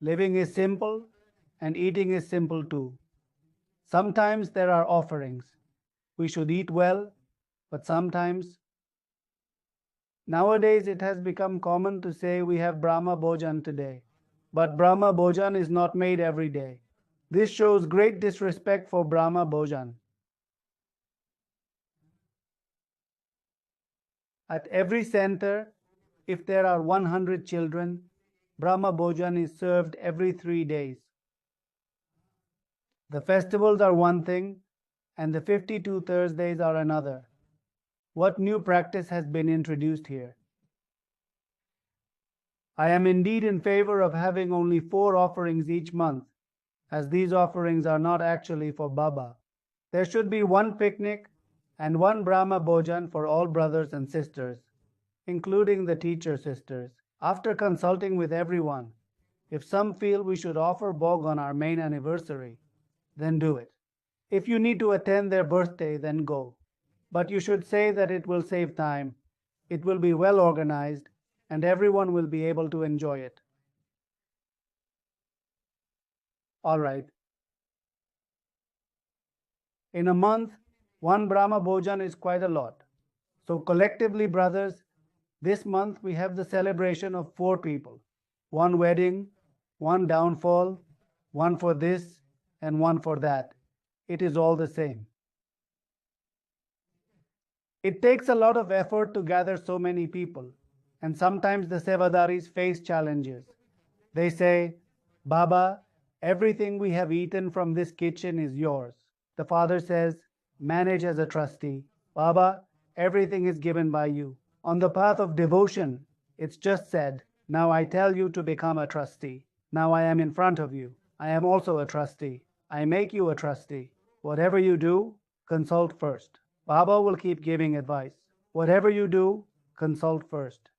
A: Living is simple, and eating is simple too. Sometimes there are offerings. We should eat well, but sometimes. Nowadays it has become common to say we have Brahma Bhojan today. But Brahma Bhojan is not made every day. This shows great disrespect for Brahma Bhojan. At every center, if there are 100 children, Brahma Bhojan is served every 3 days. The festivals are one thing, and the 52 Thursdays are another. What new practice has been introduced here? I am indeed in favor of having only 4 offerings each month, as these offerings are not actually for Baba. There should be one picnic and one Brahma Bhojan for all brothers and sisters, including the teacher sisters. After consulting with everyone, if some feel we should offer Bhog on our main anniversary, then do it. If you need to attend their birthday, then go. But you should say that it will save time, it will be well organized, and everyone will be able to enjoy it. All right. In a month, one Brahma Bhojan is quite a lot. So collectively, brothers, this month we have the celebration of 4 people. One wedding, one downfall, one for this, and one for that. It is all the same. It takes a lot of effort to gather so many people, and sometimes the Sevadaris face challenges. They say, "Baba, everything we have eaten from this kitchen is yours." The father says, "Manage as a trustee." "Baba, everything is given by you." On the path of devotion, it's just said, "Now I tell you to become a trustee." Now I am in front of you. I am also a trustee. I make you a trustee. Whatever you do, consult first. Baba will keep giving advice. Whatever you do, consult first.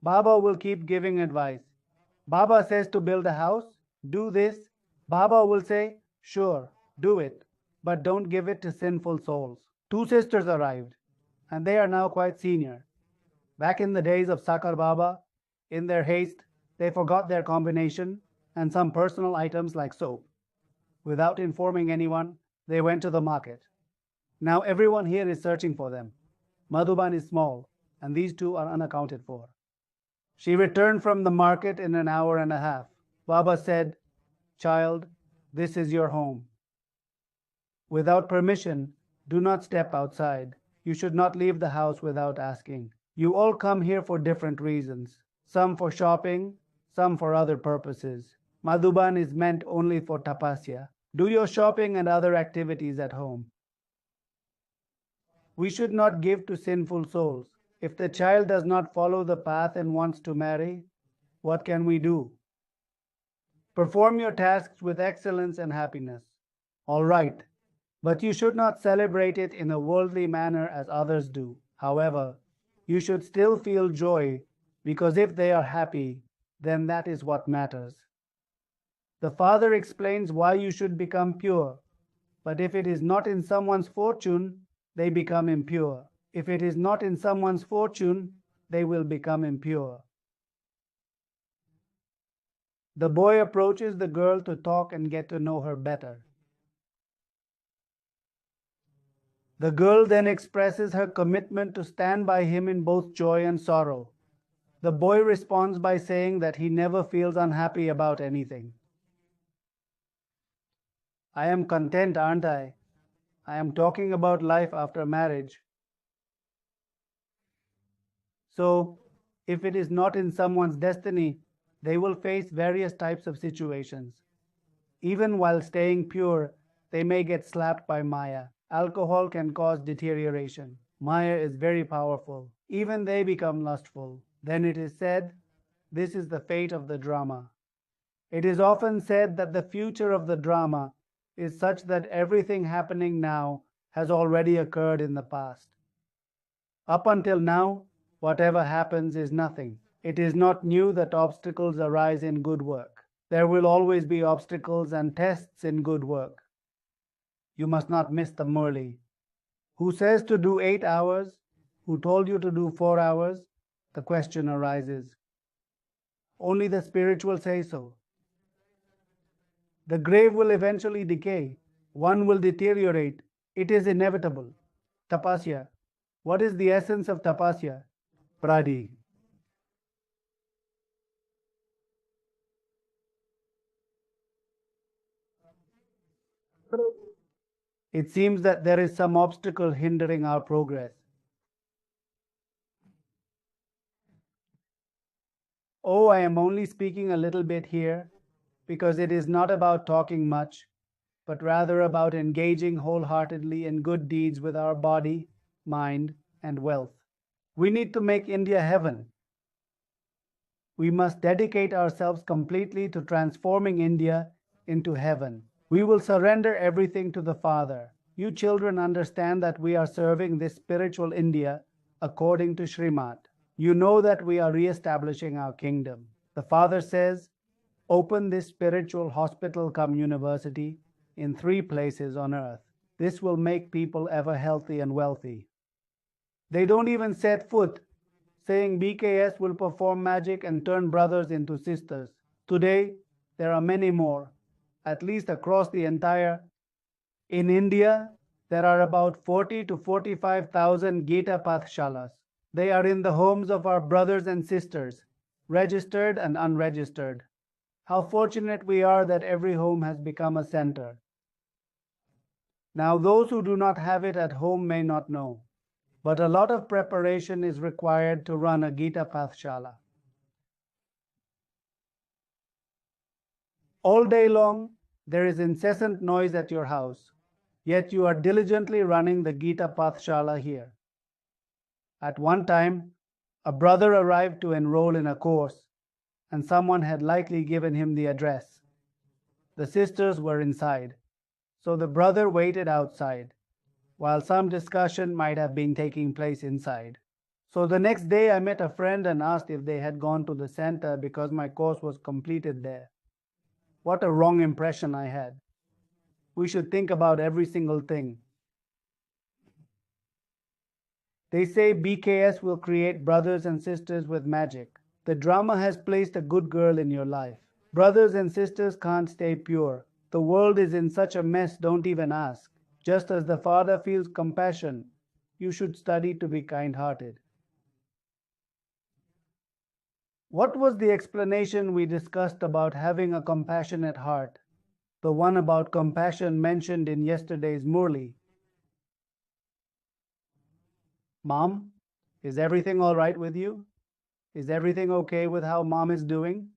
A: Baba will keep giving advice. Baba says to build a house, do this. Baba will say, sure, do it, but don't give it to sinful souls. 2 sisters arrived, and they are now quite senior. Back in the days of Sakar Baba, in their haste, they forgot their combination and some personal items like soap. Without informing anyone, they went to the market. Now everyone here is searching for them. Madhuban is small, and these 2 are unaccounted for. She returned from the market in an hour and a half. Baba said, "Child, this is your home. Without permission, do not step outside. You should not leave the house without asking. You all come here for different reasons. Some for shopping, some for other purposes. Madhuban is meant only for tapasya. Do your shopping and other activities at home. We should not give to sinful souls. If the child does not follow the path and wants to marry, what can we do? Perform your tasks with excellence and happiness. All right, but you should not celebrate it in a worldly manner as others do. However, you should still feel joy, because if they are happy, then that is what matters. The Father explains why you should become pure, but if it is not in someone's fortune, they become impure. If it is not in someone's fortune, they will become impure. The boy approaches the girl to talk and get to know her better. The girl then expresses her commitment to stand by him in both joy and sorrow. The boy responds by saying that he never feels unhappy about anything. I am content, aren't I? I am talking about life after marriage. So, if it is not in someone's destiny, they will face various types of situations. Even while staying pure, they may get slapped by Maya. Alcohol can cause deterioration. Maya is very powerful. Even they become lustful. Then it is said, this is the fate of the drama. It is often said that the future of the drama is such that everything happening now has already occurred in the past. Up until now, whatever happens is nothing. It is not new that obstacles arise in good work. There will always be obstacles and tests in good work. You must not miss the Murli. Who says to do 8 hours? Who told you to do 4 hours? The question arises. Only the spiritual say so. The grave will eventually decay. One will deteriorate. It is inevitable. Tapasya. What is the essence of tapasya? Pradi. It seems that there is some obstacle hindering our progress. Oh, I am only speaking a little bit here because it is not about talking much, but rather about engaging wholeheartedly in good deeds with our body, mind, and wealth. We need to make India heaven. We must dedicate ourselves completely to transforming India into heaven. We will surrender everything to the Father. You children understand that we are serving this spiritual India according to Srimad. You know that we are re-establishing our kingdom. The Father says, open this spiritual hospital come university in 3 places on earth. This will make people ever healthy and wealthy. They don't even set foot saying BKS will perform magic and turn brothers into sisters. Today, there are many more, at least across the entire. In India, there are about 40 to 45,000 Gita Pathshalas. They are in the homes of our brothers and sisters, registered and unregistered. How fortunate we are that every home has become a center. Now, those who do not have it at home may not know, but a lot of preparation is required to run a Gita Pathshala. All day long, there is incessant noise at your house, yet you are diligently running the Gita Pathshala here. At one time, a brother arrived to enroll in a course, and someone had likely given him the address. The sisters were inside, so the brother waited outside, while some discussion might have been taking place inside. So the next day I met a friend and asked if they had gone to the center because my course was completed there. What a wrong impression I had. We should think about every single thing. They say BKS will create brothers and sisters with magic. The drama has placed a good girl in your life. Brothers and sisters can't stay pure. The world is in such a mess, don't even ask. Just as the Father feels compassion, you should study to be kind-hearted. What was the explanation we discussed about having a compassionate heart? The one about compassion mentioned in yesterday's Murli. Mom, is everything all right with you? Is everything okay with how Mom is doing?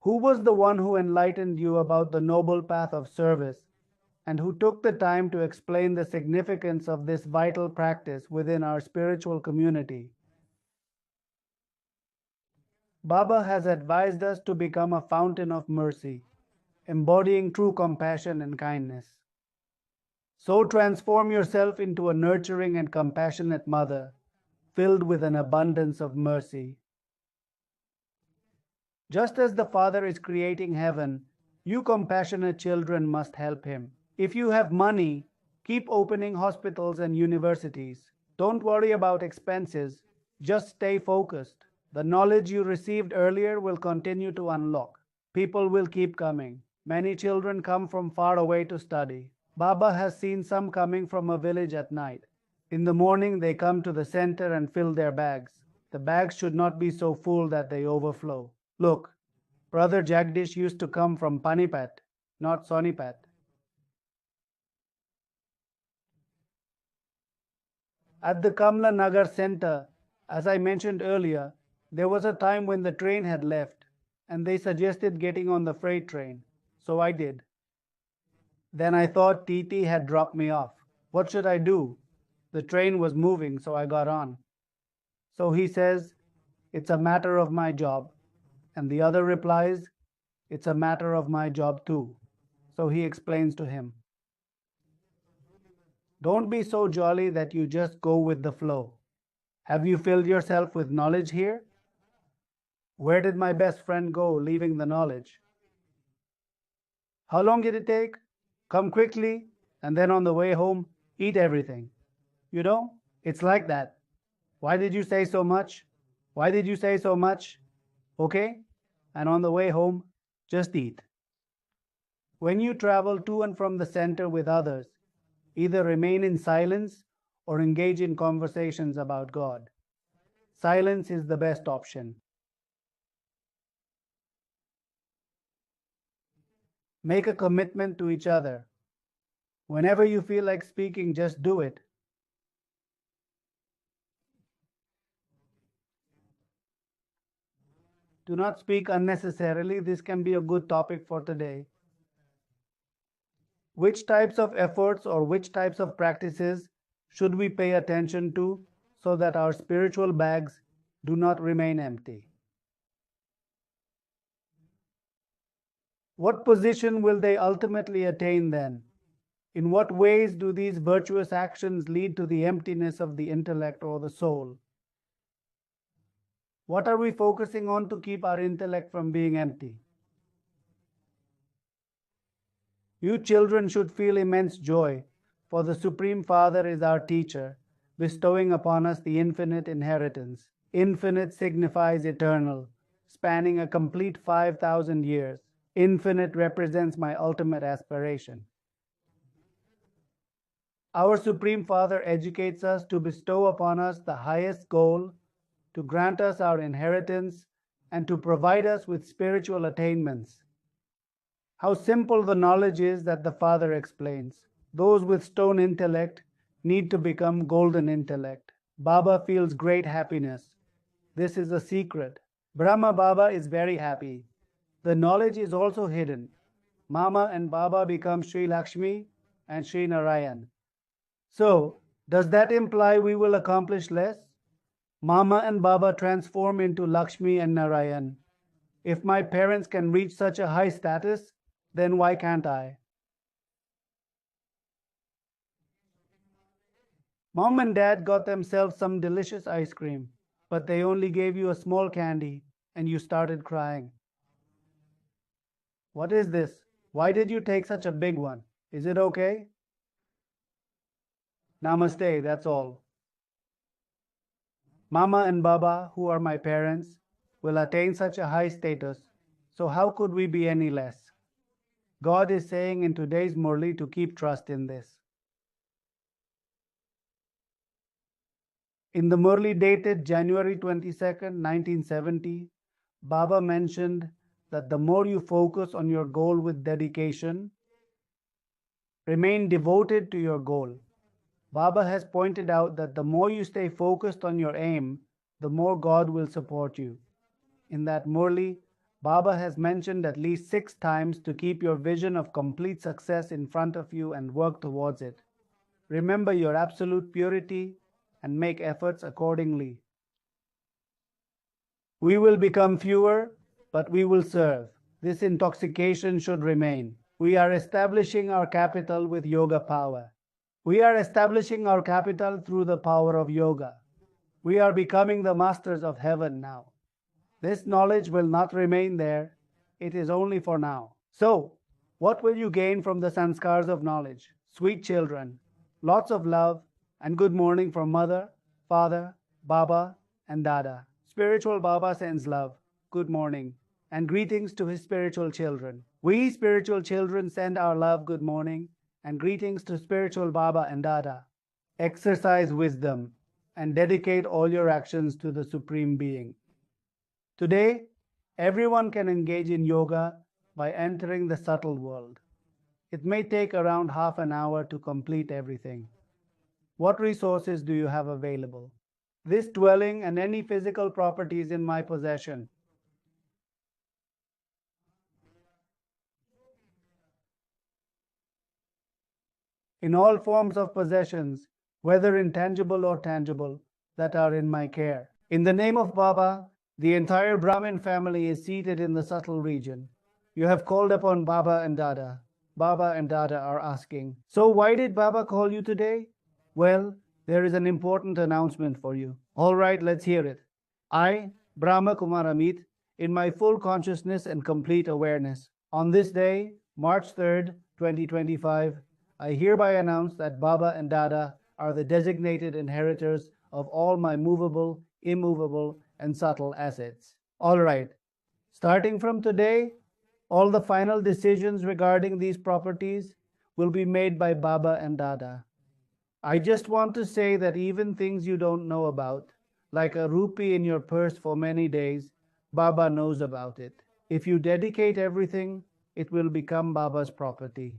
A: Who was the one who enlightened you about the noble path of service and who took the time to explain the significance of this vital practice within our spiritual community? Baba has advised us to become a fountain of mercy, embodying true compassion and kindness. So transform yourself into a nurturing and compassionate mother, filled with an abundance of mercy. Just as the Father is creating heaven, you compassionate children must help him. If you have money, keep opening hospitals and universities. Don't worry about expenses, just stay focused. The knowledge you received earlier will continue to unlock. People will keep coming. Many children come from far away to study. Baba has seen some coming from a village at night. In the morning, they come to the center and fill their bags. The bags should not be so full that they overflow. Look, Brother Jagdish used to come from Panipat, not Sonipat. At the Kamla Nagar center, as I mentioned earlier, there was a time when the train had left and they suggested getting on the freight train. So I did. Then I thought TT had dropped me off. What should I do? The train was moving, so I got on. So he says, "It's a matter of my job." And the other replies, "It's a matter of my job too." So he explains to him, "Don't be so jolly that you just go with the flow. Have you filled yourself with knowledge here? Where did my best friend go leaving the knowledge? How long did it take? Come quickly, and then on the way home, eat everything. You know, it's like that. Why did you say so much? Why did you say so much? Okay? And on the way home, just eat." When you travel to and from the center with others, either remain in silence or engage in conversations about God. Silence is the best option. Make a commitment to each other. Whenever you feel like speaking, just do it. Do not speak unnecessarily. This can be a good topic for today. Which types of efforts or which types of practices should we pay attention to so that our spiritual bags do not remain empty? What position will they ultimately attain then? In what ways do these virtuous actions lead to the emptiness of the intellect or the soul? What are we focusing on to keep our intellect from being empty? You children should feel immense joy, for the Supreme Father is our teacher, bestowing upon us the infinite inheritance. Infinite signifies eternal, spanning a complete 5,000 years. Infinite represents my ultimate aspiration. Our Supreme Father educates us to bestow upon us the highest goal, to grant us our inheritance, and to provide us with spiritual attainments. How simple the knowledge is that the Father explains. Those with stone intellect need to become golden intellect. Baba feels great happiness. This is a secret. Brahma Baba is very happy. The knowledge is also hidden. Mama and Baba become Sri Lakshmi and Sri Narayan. So, does that imply we will accomplish less? Mama and Baba transform into Lakshmi and Narayan. If my parents can reach such a high status, then why can't I? Mom and Dad got themselves some delicious ice cream, but they only gave you a small candy and you started crying. What is this? Why did you take such a big one? Is it okay? Namaste, that's all. Mama and Baba, who are my parents, will attain such a high status, so how could we be any less? God is saying in today's Murli to keep trust in this. In the Murli dated January 22nd, 1970, Baba mentioned that the more you focus on your goal with dedication, remain devoted to your goal. Baba has pointed out that the more you stay focused on your aim, the more God will support you. In that Murli, Baba has mentioned at least 6 times to keep your vision of complete success in front of you and work towards it. Remember your absolute purity and make efforts accordingly. We will become fewer, but we will serve. This intoxication should remain. We are establishing our capital with yoga power. We are establishing our capital through the power of yoga. We are becoming the masters of heaven now. This knowledge will not remain there. It is only for now. So, what will you gain from the sanskars of knowledge? Sweet children, lots of love and good morning from Mother, Father, Baba, and Dada. Spiritual Baba sends love, good morning, and greetings to his spiritual children. We spiritual children send our love, good morning, and greetings to spiritual Baba and Dada. exercise wisdom, and dedicate all your actions to the Supreme Being. Today, everyone can engage in yoga by entering the subtle world. It may take around half an hour to complete everything. What resources do you have available? This dwelling and any physical properties in my possession. In all forms of possessions, whether intangible or tangible, that are in my care. In the name of Baba, the entire Brahmin family is seated in the subtle region. You have called upon Baba and Dada. Baba and Dada are asking, so why did Baba call you today? Well, there is an important announcement for you. All right, let's hear it. I, Brahmakumaris, in my full consciousness and complete awareness, on this day, March 3rd, 2025, I hereby announce that Baba and Dada are the designated inheritors of all my movable, immovable, and subtle assets. All right, starting from today, all the final decisions regarding these properties will be made by Baba and Dada. I just want to say that even things you don't know about, like a rupee in your purse for many days, Baba knows about it. If you dedicate everything, it will become Baba's property.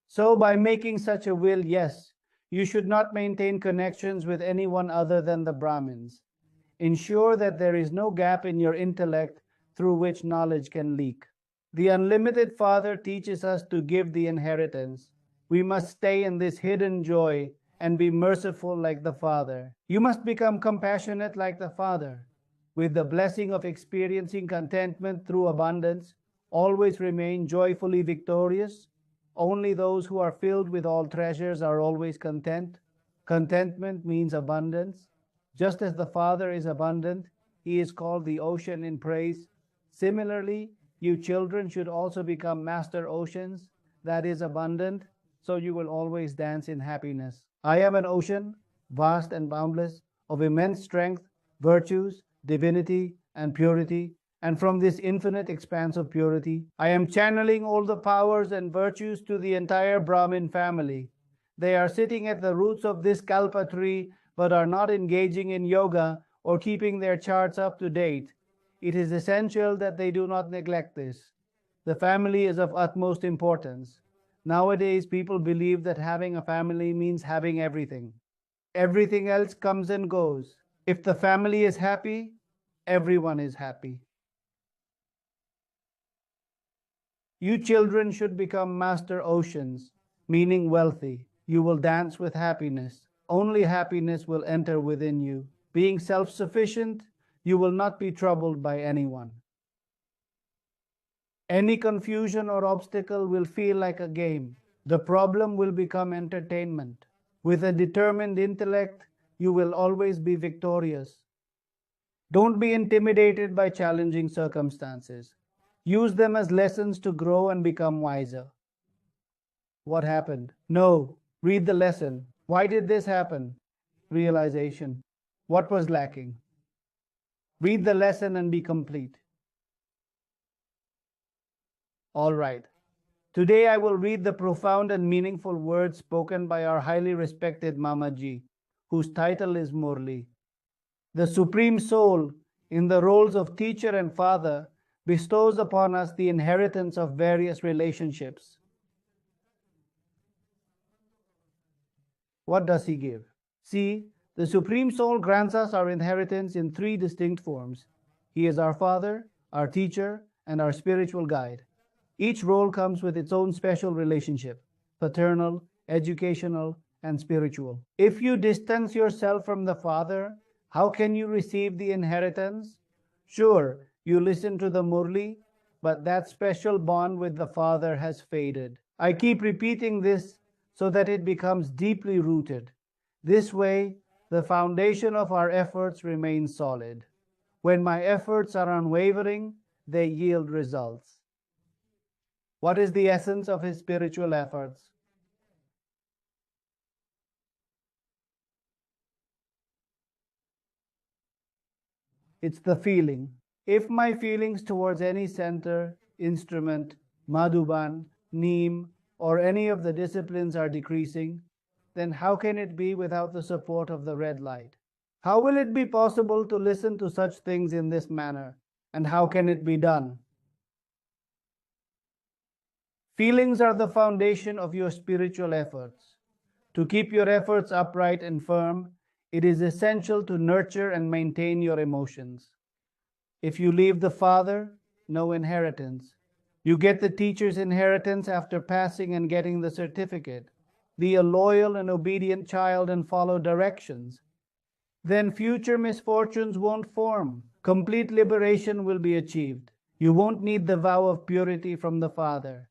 A: So by making such a will, yes, you should not maintain connections with anyone other than the Brahmins. Ensure that there is no gap in your intellect through which knowledge can leak. The unlimited Father teaches us to give the inheritance. We must stay in this hidden joy and be merciful like the Father. You must become compassionate like the Father. With the blessing of experiencing contentment through abundance, always remain joyfully victorious. Only those who are filled with all treasures are always content. Contentment means abundance. Just as the Father is abundant, He is called the ocean in praise. Similarly, you children should also become master oceans, that is abundant, so you will always dance in happiness. I am an ocean, vast and boundless, of immense strength, virtues, divinity, and purity. And from this infinite expanse of purity, I am channeling all the powers and virtues to the entire Brahmin family. They are sitting at the roots of this kalpa tree, but are not engaging in yoga or keeping their charts up to date. It is essential that they do not neglect this. The family is of utmost importance. Nowadays, people believe that having a family means having everything. Everything else comes and goes. If the family is happy, everyone is happy. You children should become master oceans, meaning wealthy. You will dance with happiness. Only happiness will enter within you. Being self-sufficient, you will not be troubled by anyone. Any confusion or obstacle will feel like a game. The problem will become entertainment. With a determined intellect, you will always be victorious. Don't be intimidated by challenging circumstances. Use them as lessons to grow and become wiser. What happened? No. Read the lesson. Why did this happen? Realization. What was lacking? Read the lesson and be complete. All right. Today I will read the profound and meaningful words spoken by our highly respected Mamaji, whose title is Murli. The Supreme Soul, in the roles of teacher and father, bestows upon us the inheritance of various relationships. What does he give? See, the Supreme Soul grants us our inheritance in three distinct forms. He is our father, our teacher, and our spiritual guide. Each role comes with its own special relationship: paternal, educational, and spiritual. If you distance yourself from the Father, how can you receive the inheritance? Sure, you listen to the Murli, but that special bond with the Father has faded. I keep repeating this so that it becomes deeply rooted. This way, the foundation of our efforts remains solid. When my efforts are unwavering, they yield results. What is the essence of his spiritual efforts? It's the feeling. If my feelings towards any center, instrument, madhuban, neem, or any of the disciplines are decreasing, then how can it be without the support of the red light? How will it be possible to listen to such things in this manner? And how can it be done? Feelings are the foundation of your spiritual efforts. To keep your efforts upright and firm, it is essential to nurture and maintain your emotions. If you leave the father, no inheritance. You get the teacher's inheritance after passing and getting the certificate. Be a loyal and obedient child and follow directions. Then future misfortunes won't form. Complete liberation will be achieved. You won't need the vow of purity from the Father.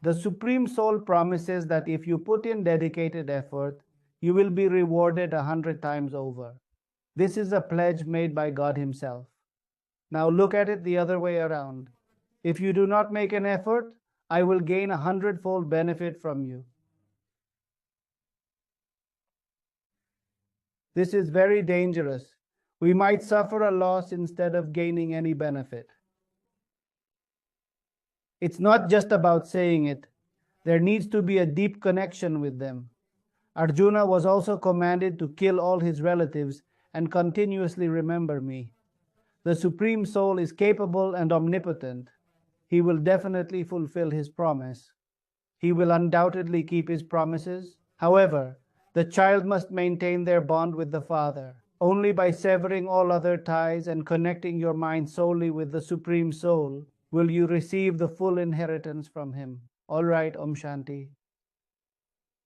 A: The Supreme Soul promises that if you put in dedicated effort, you will be rewarded 100 times over. This is a pledge made by God Himself. Now look at it the other way around. If you do not make an effort, I will gain 100-fold benefit from you. This is very dangerous. We might suffer a loss instead of gaining any benefit. It's not just about saying it. There needs to be a deep connection with them. Arjuna was also commanded to kill all his relatives and continuously remember me. The Supreme Soul is capable and omnipotent. He will definitely fulfill his promise. He will undoubtedly keep his promises. However, the child must maintain their bond with the Father. Only by severing all other ties and connecting your mind solely with the Supreme Soul will you receive the full inheritance from Him. All right, Om Shanti.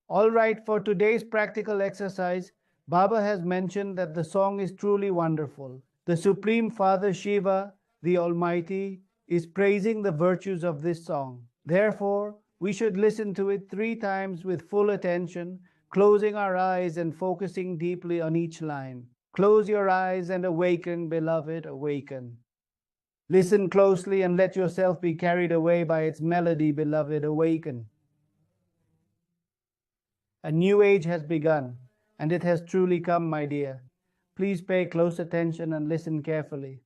A: All right, for today's practical exercise, Baba has mentioned that the song is truly wonderful. The Supreme Father Shiva, the Almighty, is praising the virtues of this song. Therefore, we should listen to it 3 times with full attention, closing our eyes and focusing deeply on each line. Close your eyes and awaken, beloved, awaken. Listen closely and let yourself be carried away by its melody, beloved, awaken. A new age has begun, and it has truly come, my dear. Please pay close attention and listen carefully.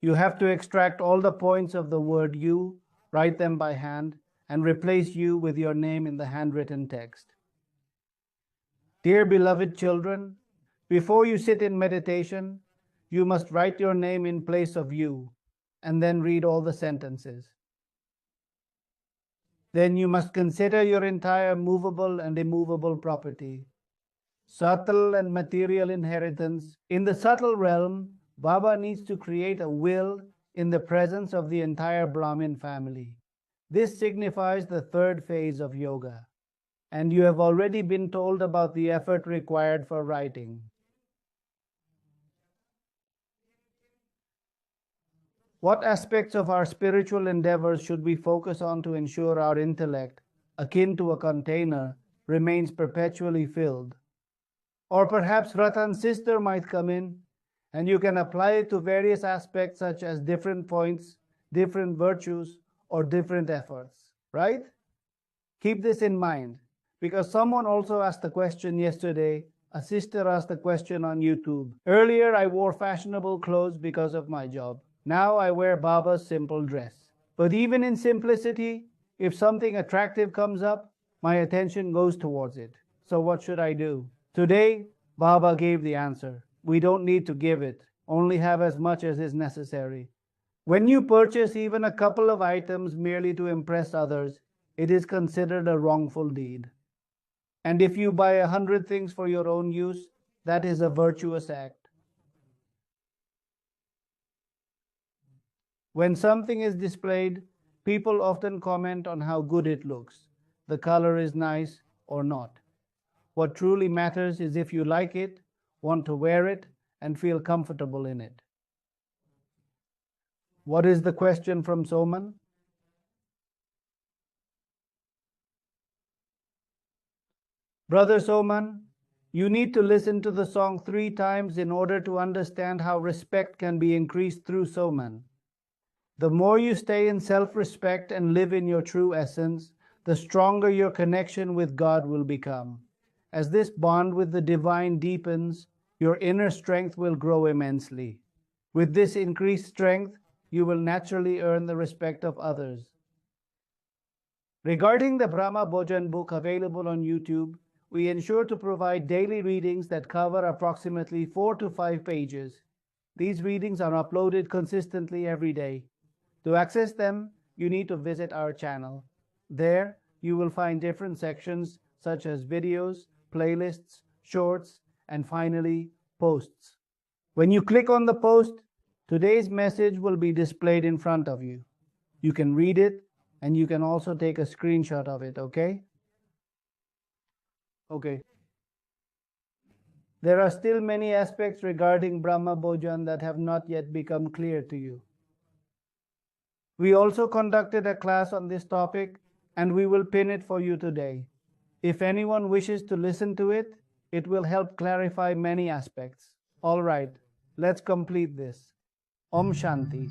A: You have to extract all the points of the word you, write them by hand, and replace you with your name in the handwritten text. Dear beloved children, before you sit in meditation, you must write your name in place of you, and then read all the sentences. Then you must consider your entire movable and immovable property, subtle and material inheritance. In the subtle realm, Baba needs to create a will in the presence of the entire Brahmin family. This signifies the 3rd phase of yoga. And you have already been told about the effort required for writing. What aspects of our spiritual endeavors should we focus on to ensure our intellect, akin to a container, remains perpetually filled? Or perhaps Ratan's sister might come in, and you can apply it to various aspects such as different points, different virtues, or different efforts, right? Keep this in mind, because someone also asked the question yesterday. A sister asked the question on YouTube. Earlier, I wore fashionable clothes because of my job. Now I wear Baba's simple dress. But even in simplicity, if something attractive comes up, my attention goes towards it. So what should I do? Today, Baba gave the answer. We don't need to give it, only have as much as is necessary. When you purchase even a couple of items merely to impress others, it is considered a wrongful deed. And if you buy 100 things for your own use, that is a virtuous act. When something is displayed, people often comment on how good it looks. The color is nice or not. What truly matters is if you like it, want to wear it, and feel comfortable in it. What is the question from Soman? Brother Soman, you need to listen to the song 3 times in order to understand how respect can be increased through Soman. The more you stay in self-respect and live in your true essence, the stronger your connection with God will become. As this bond with the divine deepens, your inner strength will grow immensely. With this increased strength, you will naturally earn the respect of others. Regarding the Brahma Bhojan book available on YouTube, we ensure to provide daily readings that cover approximately 4 to 5 pages. These readings are uploaded consistently every day. To access them, you need to visit our channel. There, you will find different sections such as videos, playlists, shorts, and finally, posts. When you click on the post, today's message will be displayed in front of you. You can read it and you can also take a screenshot of it, okay? Okay. There are still many aspects regarding Brahma Bhojan that have not yet become clear to you. We also conducted a class on this topic and we will pin it for you today. If anyone wishes to listen to it, it will help clarify many aspects. All right, let's complete this. Om Shanti.